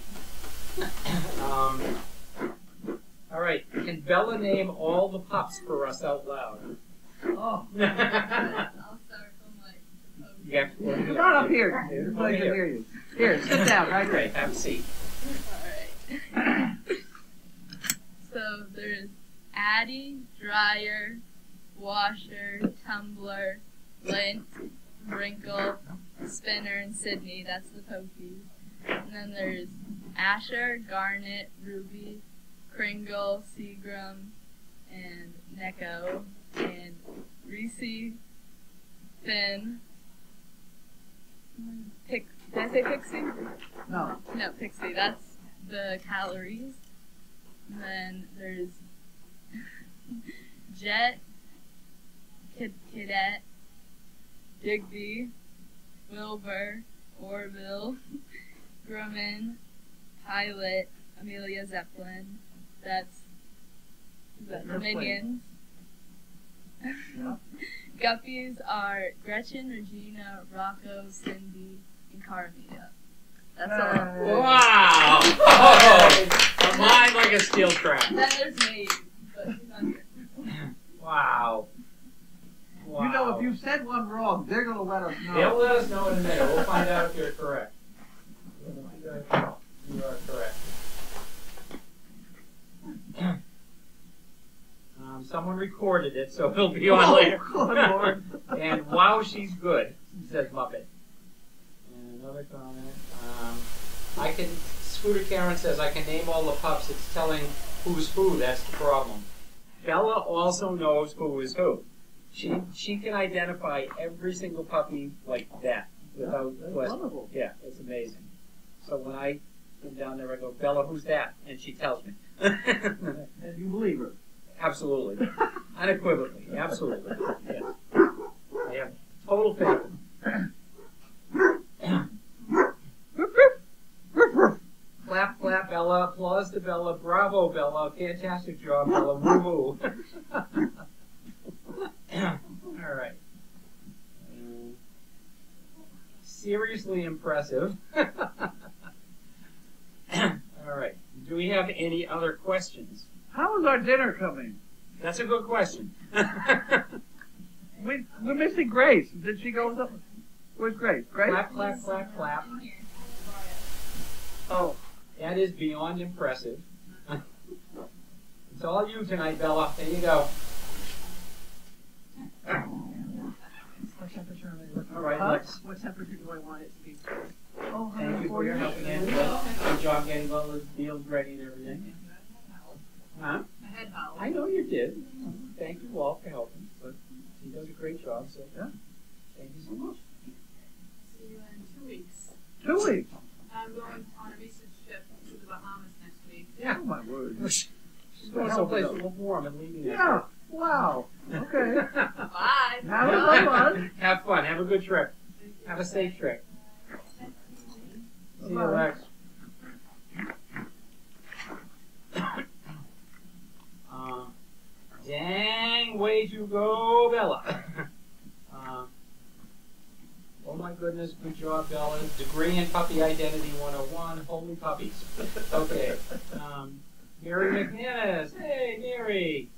Speaker 4: All right. Can Bella name all the pups for us out loud?
Speaker 1: Oh,
Speaker 6: I'll start from like the post.
Speaker 4: Yeah.
Speaker 1: come on up here. Everybody can hear you. Here, sit down right
Speaker 4: Okay,
Speaker 1: there.
Speaker 4: have a seat.
Speaker 6: Alright. So there's Addie, Dryer, Washer, Tumbler, Lint, Wrinkle, Spinner, and Sydney. That's the Pokies. And then there's Asher, Garnet, Ruby, Kringle, Seagram, and Neko, and Reese, Finn, did I say Pixie?
Speaker 1: No.
Speaker 6: No, Pixie. That's the calories. And then there's Jet, Cadet, Digby, Wilbur, Orville, Grumman, Pilot, Amelia Zeppelin. That's the
Speaker 1: Zeppelin.
Speaker 6: Minions.
Speaker 1: Yeah.
Speaker 6: Guppies are Gretchen, Regina, Rocco, Cindy, and Carmita. That's all.
Speaker 4: Wow! Oh, a mind like a steel trap.
Speaker 6: Then there's Maeve, but she's not here.
Speaker 4: Wow. Wow.
Speaker 1: You know, if you said one wrong, they're going to let us know.
Speaker 4: They'll let us know in a minute. We'll find out if you're correct. You are correct. Someone recorded it, so it'll be on later.
Speaker 1: Oh, good Lord.
Speaker 4: And wow, she's good, says Muppet. And another comment. Scooter Karen says, I can name all the pups. It's telling who's who. That's the problem. Bella also knows who is who. She can identify every single puppy like that without
Speaker 1: That's
Speaker 4: question.
Speaker 1: wonderful.
Speaker 4: Yeah, it's amazing. So when I come down there, I go, Bella, who's that? And she tells me.
Speaker 1: And you believe her.
Speaker 4: Absolutely. Unequivocally. Absolutely. Yes. I have total faith in her. Clap, clap, Bella. Applause to Bella. Bravo, Bella. Fantastic job, Bella. Woo-woo. All right. Seriously impressive. All right. Do we have any other questions?
Speaker 1: How is our dinner coming?
Speaker 4: That's a good question.
Speaker 1: We're missing Grace. Did she go with us? Where's Grace? Grace?
Speaker 4: Clap, clap, clap, clap.
Speaker 1: Oh.
Speaker 4: That is beyond impressive. It's all you tonight, Bella. There you go.
Speaker 5: What temperature am I looking
Speaker 4: All right,
Speaker 1: Huh?
Speaker 4: let's.
Speaker 5: What temperature do I want it to be?
Speaker 1: Oh,
Speaker 4: Thank you for your help again. Good job getting all the deals ready and everything. Huh?
Speaker 6: I had Howell.
Speaker 4: I know you did. Thank you all for helping. But he does a great job, so yeah. Thank you so much.
Speaker 6: See you in 2 weeks.
Speaker 1: 2 weeks.
Speaker 6: I'm going on a research trip to the Bahamas next week.
Speaker 4: Yeah.
Speaker 1: Oh, my word.
Speaker 4: She's going someplace a little warm and leaving
Speaker 1: Yeah. Wow. Okay.
Speaker 6: Bye.
Speaker 1: Have a fun.
Speaker 4: Have fun. Have a good trip. Have a safe trip. See you,
Speaker 1: Bye-bye.
Speaker 4: Lex. Dang way to go, Bella. Oh my goodness, good job, Bella. Degree in Puppy Identity 101. Holy puppies. Okay. Mary McManus. Hey, Mary.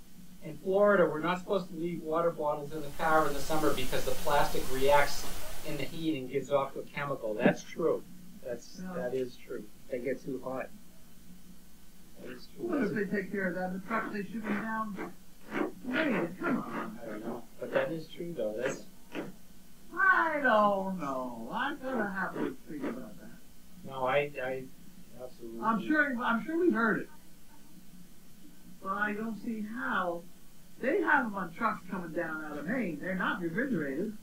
Speaker 4: In Florida, we're not supposed to leave water bottles in the car in the summer because the plastic reacts in the heat and gives off a chemical. That is true. They get too hot. That is true.
Speaker 1: What if they take care of that? The truck they shoot me down. Hey, come on.
Speaker 4: I don't know. But that is true, though. That's
Speaker 1: I don't know. I'm gonna have to think about that.
Speaker 4: no, I absolutely.
Speaker 1: I'm sure we've heard it, but I don't see how. They have them on trucks coming down out of Maine. They're not refrigerated.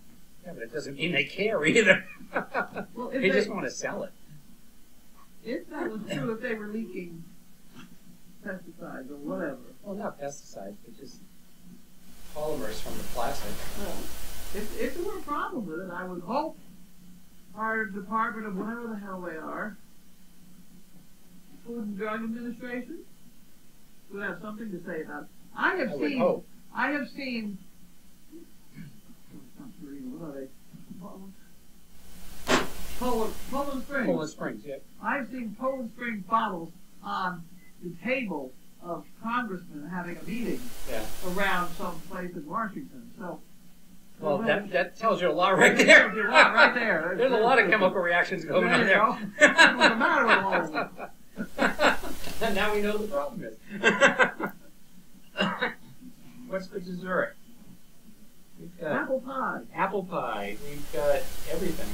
Speaker 4: Yeah, but it doesn't mean they care either.
Speaker 1: Well,
Speaker 4: they just want to sell it.
Speaker 1: If that was true, if they were leaking pesticides or whatever.
Speaker 4: Well, not pesticides, but just polymers from the plastic.
Speaker 1: If there were a problem with it, I would hope our department of whatever the hell they are, Food and Drug Administration, would have something to say about it. I
Speaker 4: would hope.
Speaker 1: have seen. What are they? Poland Springs.
Speaker 4: Poland Springs, yeah.
Speaker 1: I've seen Poland Springs bottles on the table of congressmen having a meeting
Speaker 4: Yeah.
Speaker 1: around some place in Washington. So.
Speaker 4: Well, that tells you a lot right there.
Speaker 1: Tells you a lot right there.
Speaker 4: There's a lot of chemical reactions going on
Speaker 1: There
Speaker 4: there.
Speaker 1: you go. What's the matter with all of them?
Speaker 4: And now we know the problem is. What's for dessert? We've got
Speaker 1: Apple pie.
Speaker 4: apple pie. We've got everything.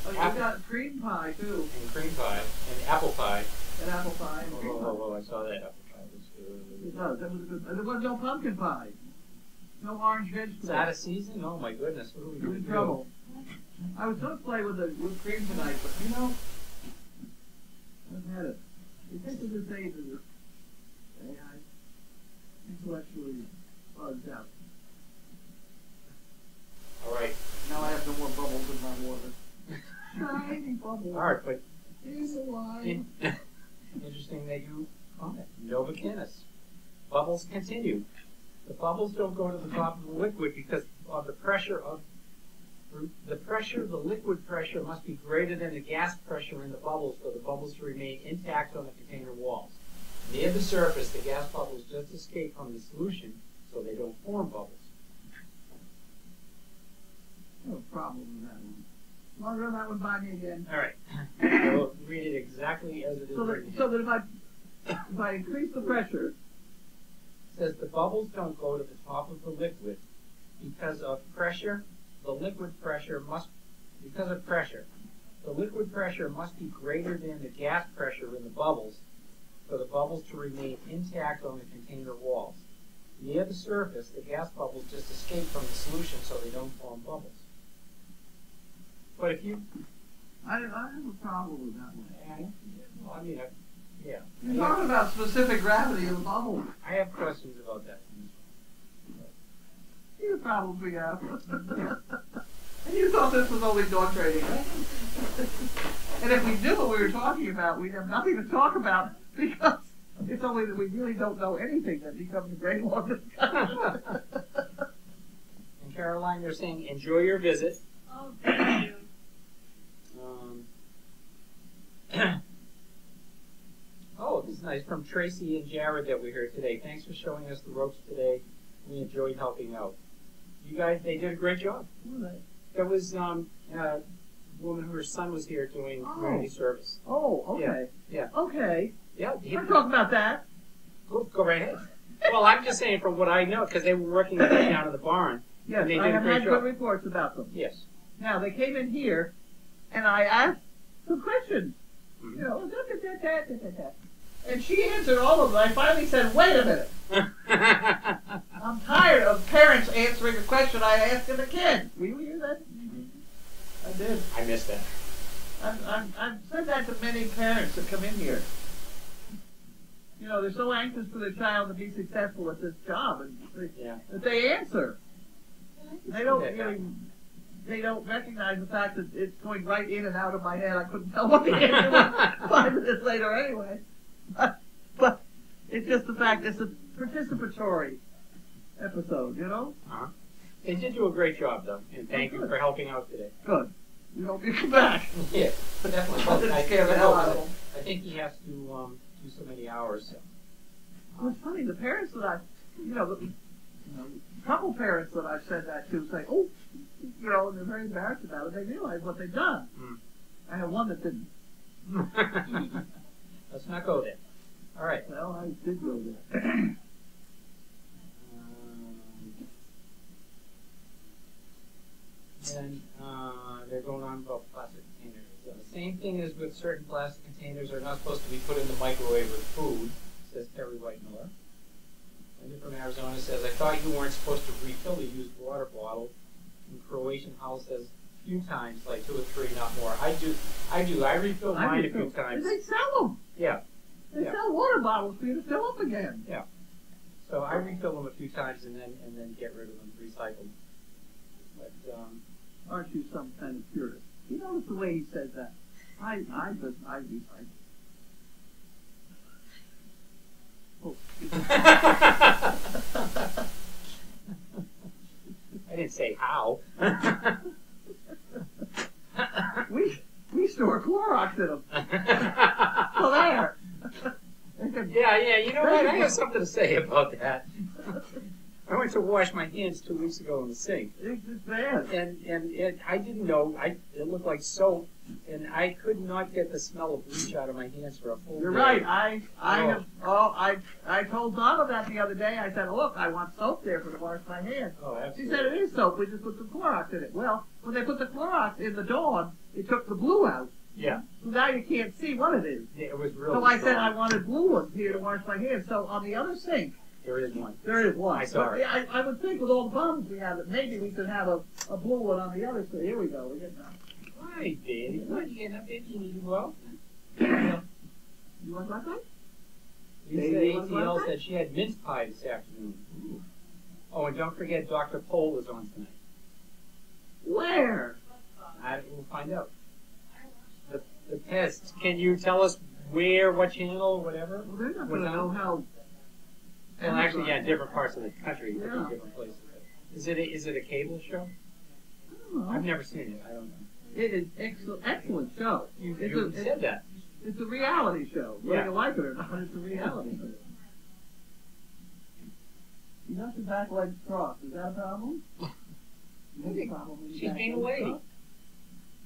Speaker 1: Oh, you got cream pie too.
Speaker 4: And cream pie. And apple pie.
Speaker 1: And apple pie and cream pie.
Speaker 4: Oh, I saw that apple pie. It was
Speaker 1: It
Speaker 4: good.
Speaker 1: does. That was good. And there was no pumpkin pie. No orange
Speaker 4: It's
Speaker 1: vegetables.
Speaker 4: out of season? Oh my goodness. What are we
Speaker 1: We're
Speaker 4: going
Speaker 1: in
Speaker 4: to do?
Speaker 1: trouble. I was going to play with the whipped cream tonight, but you know, I've had it. It takes this age of this. I intellectually bugged out.
Speaker 4: All right.
Speaker 1: Now I have no more bubbles in my water. Shiny bubbles.
Speaker 4: All right, but
Speaker 1: He's alive.
Speaker 4: interesting that you caught it. Nova Canis. Bubbles continue. The bubbles don't go to the top of the liquid because of the pressure of the liquid pressure must be greater than the gas pressure in the bubbles for the bubbles to remain intact on the container walls. Near the surface, the gas bubbles just escape from the solution, so they don't form bubbles.
Speaker 1: No problem with that one. Want to run that one by me again?
Speaker 4: All right. So read it exactly as it is
Speaker 1: So that,
Speaker 4: written.
Speaker 1: so that if I increase the pressure,
Speaker 4: It says the bubbles don't go to the top of the liquid because of pressure. The liquid pressure must be greater than the gas pressure in the bubbles for the bubbles to remain intact on the container walls. Near the surface, the gas bubbles just escape from the solution so they don't form bubbles. But if you,
Speaker 1: I have a problem with that one.
Speaker 4: yeah.
Speaker 1: You're talking about specific gravity of the bubble.
Speaker 4: I have questions about that.
Speaker 1: These are problems we have. And you thought this was only dog trading, right? And if we knew what we were talking about, we'd have nothing to talk about because It's only that we really don't know anything that becomes a great long discussion.
Speaker 4: And Caroline, they're saying, enjoy your visit.
Speaker 6: Oh, thank you.
Speaker 4: Oh, this is nice from Tracy and Jared that we heard today. Thanks for showing us the ropes today. We enjoyed helping out. You guys, they did a great job. There was a woman whose son was here doing community service.
Speaker 1: Oh, okay.
Speaker 4: Yeah.
Speaker 1: Okay.
Speaker 4: Yeah.
Speaker 1: We're talking about that.
Speaker 4: Go right ahead. Well, I'm just saying from what I know, because they were working down in the barn.
Speaker 1: Yes,
Speaker 4: and they
Speaker 1: I
Speaker 4: did a
Speaker 1: have
Speaker 4: great
Speaker 1: had
Speaker 4: job.
Speaker 1: good reports about them.
Speaker 4: Yes.
Speaker 1: Now, they came in here, and I asked some questions.
Speaker 4: Mhm.
Speaker 1: You know, and she answered all of them. I finally said, wait a minute. I'm tired of parents answering a question I asked as a kid. Will you hear that? I did.
Speaker 4: I missed that.
Speaker 1: I've said that to many parents that come in here. You know, they're so anxious for their child to be successful at this job, and that they answer. They don't really. They don't recognize the fact that it's going right in and out of my head. I couldn't tell what the answer was 5 minutes later anyway. But it's just the fact it's a participatory episode, you know?
Speaker 4: Uh-huh. They did do a great job, though, and thank you for helping out today.
Speaker 1: Good. We hope you come back.
Speaker 4: Yeah, definitely.
Speaker 1: I didn't scare the hell out of them.
Speaker 4: I think he has to do so many hours. So.
Speaker 1: Well, it's funny, the parents that a couple parents that I've said that to say, oh, you know, and they're very embarrassed about it. They realize what they've done.
Speaker 4: Mm.
Speaker 1: I have one that didn't.
Speaker 4: Let's not go there. All right.
Speaker 1: Well, I did go there.
Speaker 4: And they're going on about plastic containers. The same thing as with certain plastic containers are not supposed to be put in the microwave with food, says Terry White Miller. Linda from Arizona says, I thought you weren't supposed to refill a used water bottle. And Croatian House says, a few times, like 2 or 3, not more. I do. I refill mine a few times.
Speaker 1: They sell them.
Speaker 4: Yeah.
Speaker 1: They sell water bottles for you to fill up again.
Speaker 4: Yeah. So I refill them a few times and then get rid of them, recycle them. But
Speaker 1: aren't you some kind of purist? You notice the way he says that. I recycle. Oh.
Speaker 4: I didn't say how.
Speaker 1: we store Clorox in them. So there.
Speaker 4: Yeah. You know what? I have something to say about that. I went to wash my hands 2 weeks ago in the sink.
Speaker 1: It's bad.
Speaker 4: And I didn't know. It looked like soap, and I could not get the smell of bleach out of my hands for a full day.
Speaker 1: You're right. I told Donna that the other day. I said, look, I want soap there to wash my hands.
Speaker 4: Oh, absolutely.
Speaker 1: She said it is soap. We just put some Clorox in it. Well, when they put the Clorox in the Dawn, it took the blue out.
Speaker 4: Yeah.
Speaker 1: So now you can't see what it is.
Speaker 4: It was really
Speaker 1: So I said
Speaker 4: strong.
Speaker 1: I wanted blue ones here to wash my hands. So on the other sink,
Speaker 4: There is one.
Speaker 1: there is one.
Speaker 4: I saw it.
Speaker 1: I would think with all the problems we have that maybe we could have a blue one on the other side. Here we go. We get that.
Speaker 4: Hi, Daddy. What are you getting up there? You need to go out?
Speaker 1: You want my side?
Speaker 4: Lisa
Speaker 1: Baby, you want
Speaker 4: ATL
Speaker 1: one?
Speaker 4: said she had mince pie this afternoon. Ooh. Oh, and don't forget Dr. Pole is on tonight.
Speaker 1: Where?
Speaker 4: We'll find out. The test. Can you tell us where, what channel, whatever?
Speaker 1: Well, they're not going
Speaker 4: What's
Speaker 1: to
Speaker 4: on?
Speaker 1: know how.
Speaker 4: Well, actually, yeah, different parts of the country,
Speaker 1: Yeah.
Speaker 4: different places. Is it a cable show?
Speaker 1: I don't know.
Speaker 4: I've never seen it. I don't know.
Speaker 1: It is excellent show.
Speaker 4: You
Speaker 1: It's
Speaker 4: said that.
Speaker 1: It's a reality show. Whether
Speaker 4: Yeah.
Speaker 1: you like it or not, it's a reality show. You got your back legs crossed. Is that a problem? That's a problem with your
Speaker 4: She's
Speaker 1: back
Speaker 4: being a
Speaker 1: legs
Speaker 4: lady.
Speaker 1: crossed?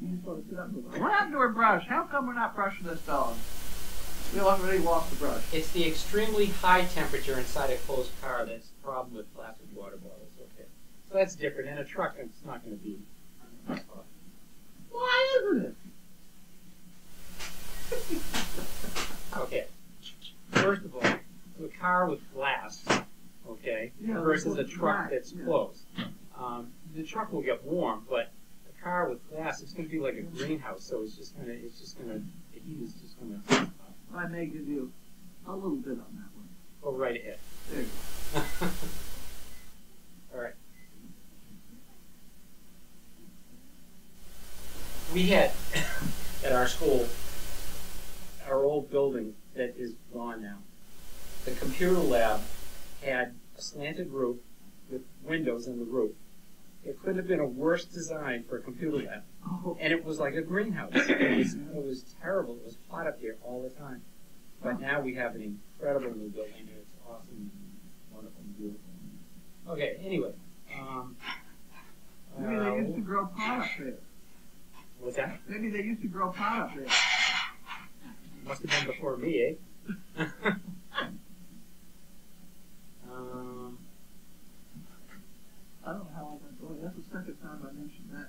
Speaker 1: You just want to sit up and go, what happened to her brush? How come we're not brushing this dog? We already lost the brush.
Speaker 4: It's the extremely high temperature inside a closed car that's the problem with plastic water bottles. Okay. So that's different. In a truck, it's not going to be.
Speaker 1: Why isn't it?
Speaker 4: Okay. First of all, a car with glass, okay,
Speaker 1: Yeah,
Speaker 4: versus a
Speaker 1: with
Speaker 4: truck
Speaker 1: black,
Speaker 4: that's
Speaker 1: yeah.
Speaker 4: closed. The truck will get warm, but a car with glass, it's going to be like a greenhouse. So the heat is just going to
Speaker 1: I may give you a little bit on that one.
Speaker 4: go right ahead.
Speaker 1: There you go.
Speaker 4: All right. We had at our school, our old building that is gone now. the computer lab had a slanted roof with windows in the roof. It couldn't have been a worse design for a computer lab.
Speaker 1: Oh,
Speaker 4: And it was like a greenhouse. It was terrible. It was hot up there all the time. But now we have an incredible new building, and it's awesome, and wonderful, and beautiful. Okay, anyway.
Speaker 1: maybe they used to grow pot up there.
Speaker 4: What's that?
Speaker 1: Maybe they used to grow pot up there.
Speaker 4: Must have been before me, eh?
Speaker 1: I don't know how I got going. That's the second time I mentioned that.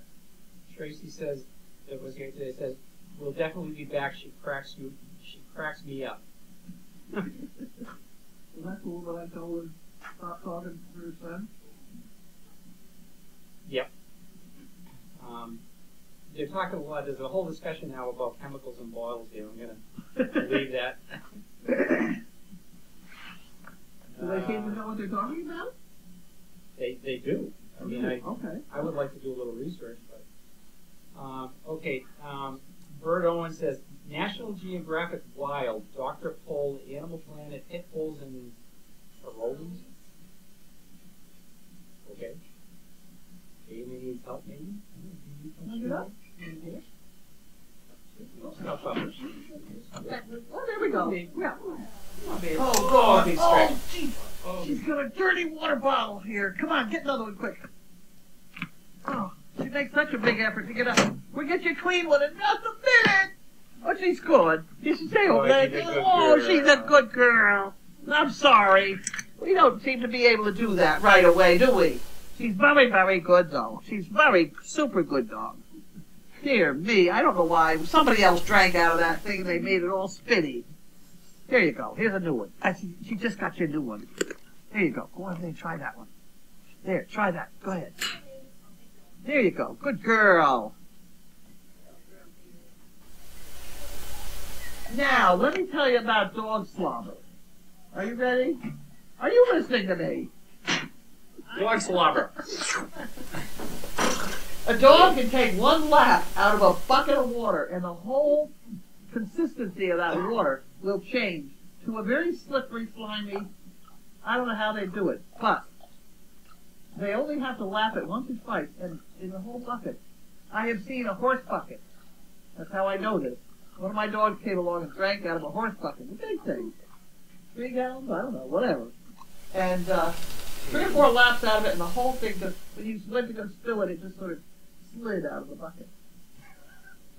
Speaker 4: Tracy says, that was here today, says, we'll definitely be back. She cracks me up.
Speaker 1: Was that cool that I told her stop talking to her son?
Speaker 4: Yep. They're talking a lot. There's a whole discussion now about chemicals and boils here. I'm going to leave that.
Speaker 1: Do they seem to know what they're talking about?
Speaker 4: They do. I mean,
Speaker 1: Okay.
Speaker 4: I would like to do a little research, but okay. Bert Owen says National Geographic Wild, Dr. Pole, Animal Planet, Pit Bulls and Rollies. Okay. Amy needs help, maybe.
Speaker 1: Look it up.
Speaker 4: It's not published.
Speaker 1: Oh, there we go. Yeah.
Speaker 4: Oh, big stretch.
Speaker 1: Geez. She's got a dirty water bottle here. Come on, get another one quick. Oh, she makes such a big effort to get up. We'll get you a clean one in just a minute. Oh, she's good. You should stay over there.
Speaker 4: She's a good
Speaker 1: Oh,
Speaker 4: girl.
Speaker 1: she's a good girl. I'm sorry. We don't seem to be able to do that right away, do we? She's very, very good, though. She's very super good dog. Dear me, I don't know why. Somebody else drank out of that thing and they made it all spinny. Here you go. Here's a new one. She just got you a new one. There you go. Go on there and try that one. There, try that. Go ahead. There you go. Good girl. Now, let me tell you about dog slobber. Are you ready? Are you listening to me?
Speaker 4: Dog slobber.
Speaker 1: A dog can take one lap out of a bucket of water and the whole consistency of that water will change to a very slippery, slimy, I don't know how they do it, but they only have to lap it once or twice and in the whole bucket. I have seen a horse bucket. That's how I know this. One of my dogs came along and drank out of a horse bucket. The big thing. 3 gallons? I don't know, whatever. And 3 or 4 laps out of it and the whole thing just, when you went to go spill it, it just sort of slid out of the bucket.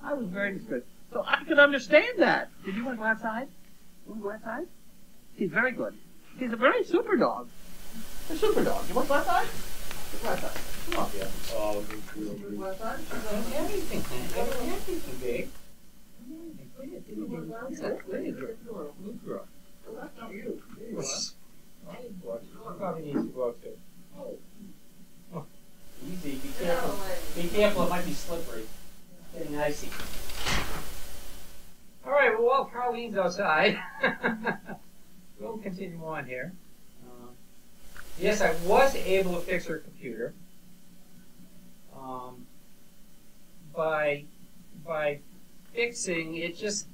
Speaker 1: I was very distressed. So I could understand that. Did you want to go outside? You want to go outside? She's very good. She's a very super dog. A super dog. You want to go outside? Let's go outside. Come on.
Speaker 4: Yeah. Oh,
Speaker 1: You want to go outside?
Speaker 4: everything, big.
Speaker 1: Well, that's not you. There you are.
Speaker 4: He probably needs to go out too. Oh. Easy, be careful. Be careful, it might be slippery. Getting icy. Alright, well, while Carlene's outside, we'll continue on here. Yes, I was able to fix her computer. By fixing, it just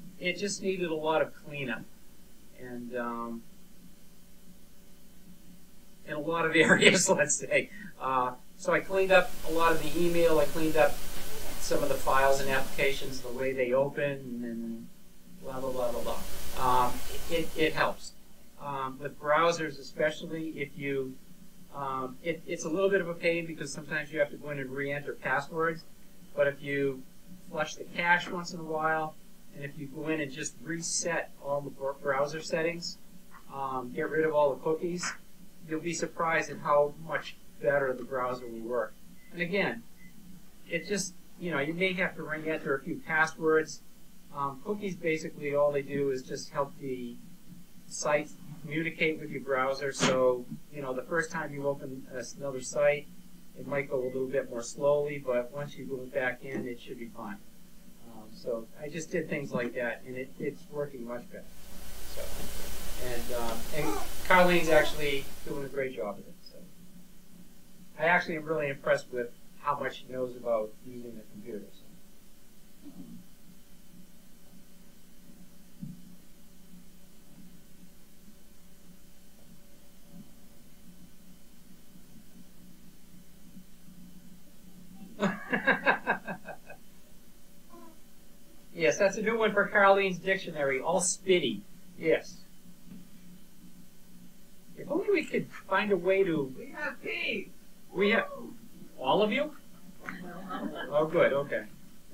Speaker 4: needed a lot of cleanup. And in a lot of areas, let's say. So I cleaned up a lot of the email. I cleaned up some of the files and applications, the way they open, and blah, blah, blah, blah, blah. It helps. With browsers especially, if you, it's a little bit of a pain because sometimes you have to go in and re-enter passwords. But if you flush the cache once in a while, and if you go in and just reset all the browser settings, get rid of all the cookies, you'll be surprised at how much better the browser will work. And again, it just, you may have to re-enter a few passwords. Cookies, basically, all they do is just help the site communicate with your browser. So, the first time you open another site, it might go a little bit more slowly, but once you go back in, it should be fine. So I just did things like that, and it's working much better. So, and Carlene's actually doing a great job of it. So I actually am really impressed with how much she knows about using the computer. So. Yes, that's a new one for Carlene's dictionary. All spitty. Yes. If only we could find a way to.
Speaker 1: We have tea.
Speaker 4: We have all of you. Oh, good. Okay.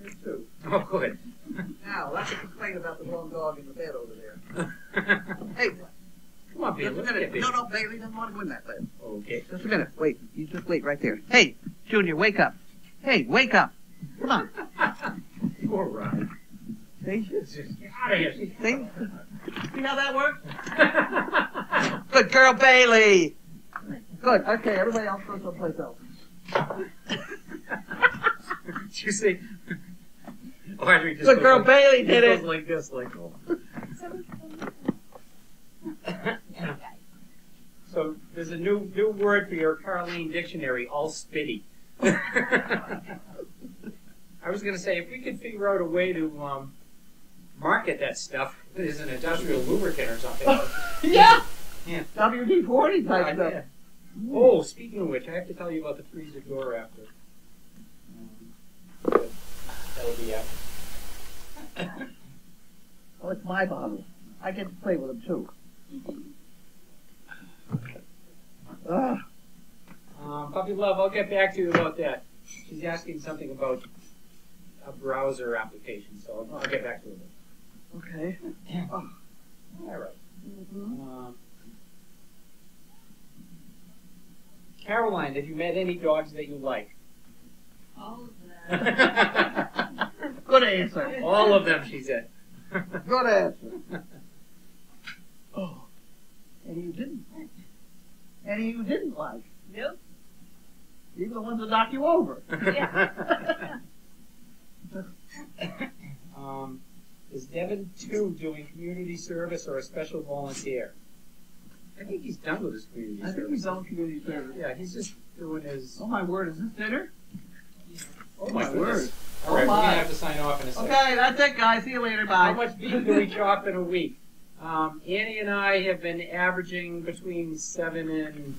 Speaker 1: Me too.
Speaker 4: Oh, good.
Speaker 1: Now, let's complain about the wrong dog in the bed over there. Hey,
Speaker 4: Come on, Peter.
Speaker 1: just a
Speaker 4: Let's get
Speaker 1: minute.
Speaker 4: busy.
Speaker 1: No, Bailey doesn't want to go in that bed.
Speaker 4: Okay.
Speaker 1: Just a minute. Wait. You just wait right there. Hey, Junior, wake up. Hey, wake up. Come on.
Speaker 4: All right.
Speaker 1: See?
Speaker 4: Get out of here.
Speaker 1: See? See how that works? Good girl, Bailey. Good. Okay, everybody else go someplace else.
Speaker 4: Did you see? Audrey just
Speaker 1: Good
Speaker 4: goes
Speaker 1: girl,
Speaker 4: like,
Speaker 1: Bailey
Speaker 4: he
Speaker 1: did
Speaker 4: goes
Speaker 1: it.
Speaker 4: like this, like. Oh. So there's a new word for your Carlene dictionary. All spitty. I was gonna say if we could figure out a way to market that stuff as an industrial lubricant or something.
Speaker 1: Yeah.
Speaker 4: Yeah.
Speaker 1: WD-40 type stuff.
Speaker 4: Yeah. Oh, speaking of which, I have to tell you about the freezer door after. That'll be after.
Speaker 1: Oh, it's my bottle. I get to play with them too.
Speaker 4: Puppy Love, I'll get back to you about that. She's asking something about a browser application, so I'll get back to her.
Speaker 1: Okay.
Speaker 4: All right. Caroline, have you met any dogs that you like?
Speaker 6: All of that.
Speaker 1: Good answer.
Speaker 4: All of them, she said.
Speaker 1: Good answer. Oh. Any you didn't. Any you didn't like.
Speaker 6: Nope.
Speaker 1: Even the ones that knock you over.
Speaker 4: Is Devin 2 doing community service or a special volunteer? I think he's done with his community
Speaker 1: I
Speaker 4: service.
Speaker 1: think he's on community service.
Speaker 4: Yeah, he's just doing his.
Speaker 1: Oh my word, is this dinner?
Speaker 4: Oh my
Speaker 1: word.
Speaker 4: goodness. All right,
Speaker 1: Oh
Speaker 4: we're
Speaker 1: my.
Speaker 4: gonna have to sign off in a second.
Speaker 1: Okay, that's it, guys. See you later. Bye.
Speaker 4: How much beef do we chop in a week? Annie and I have been averaging between 7 and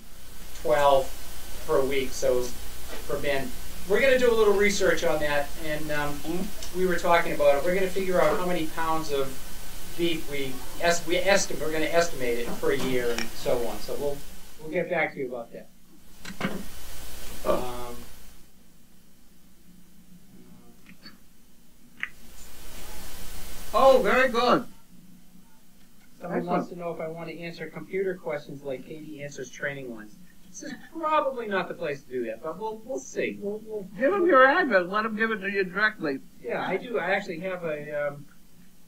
Speaker 4: 12 per week. So for Ben, we're going to do a little research on that, and we were talking about it. We're going to figure out how many pounds of beef we're going to estimate it per year and so on. So we'll get back to you about that.
Speaker 1: Oh, very good.
Speaker 4: Someone wants to know if I want to answer computer questions like Katie answers training ones. This is probably not the place to do that, but we'll see. We'll
Speaker 1: Give them your address. Let them give it to you directly.
Speaker 4: yeah, I do. I actually have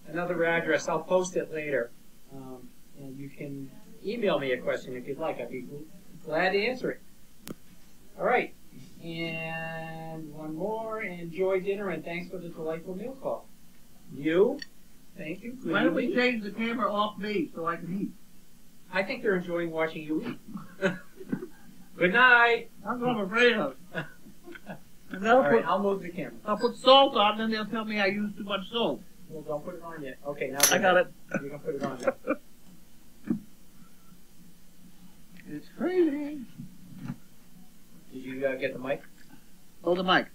Speaker 4: another address. I'll post it later, and you can email me a question if you'd like. I'd be glad to answer it. All right, and one more. Enjoy dinner, and thanks for the delightful meal call. You, thank you. Good
Speaker 1: Why don't we
Speaker 4: evening.
Speaker 1: change the camera off me so I can eat?
Speaker 4: I think they're enjoying watching you eat. Good night.
Speaker 1: That's what I'm afraid of. And
Speaker 4: All right, I'll move the camera.
Speaker 1: I'll put salt on, then they'll tell me I used too much salt.
Speaker 4: Well, don't put it on yet. Okay, now
Speaker 1: I got it.
Speaker 4: You can put it on now.
Speaker 1: It's crazy.
Speaker 4: Did you get the mic?
Speaker 1: Oh, the mic.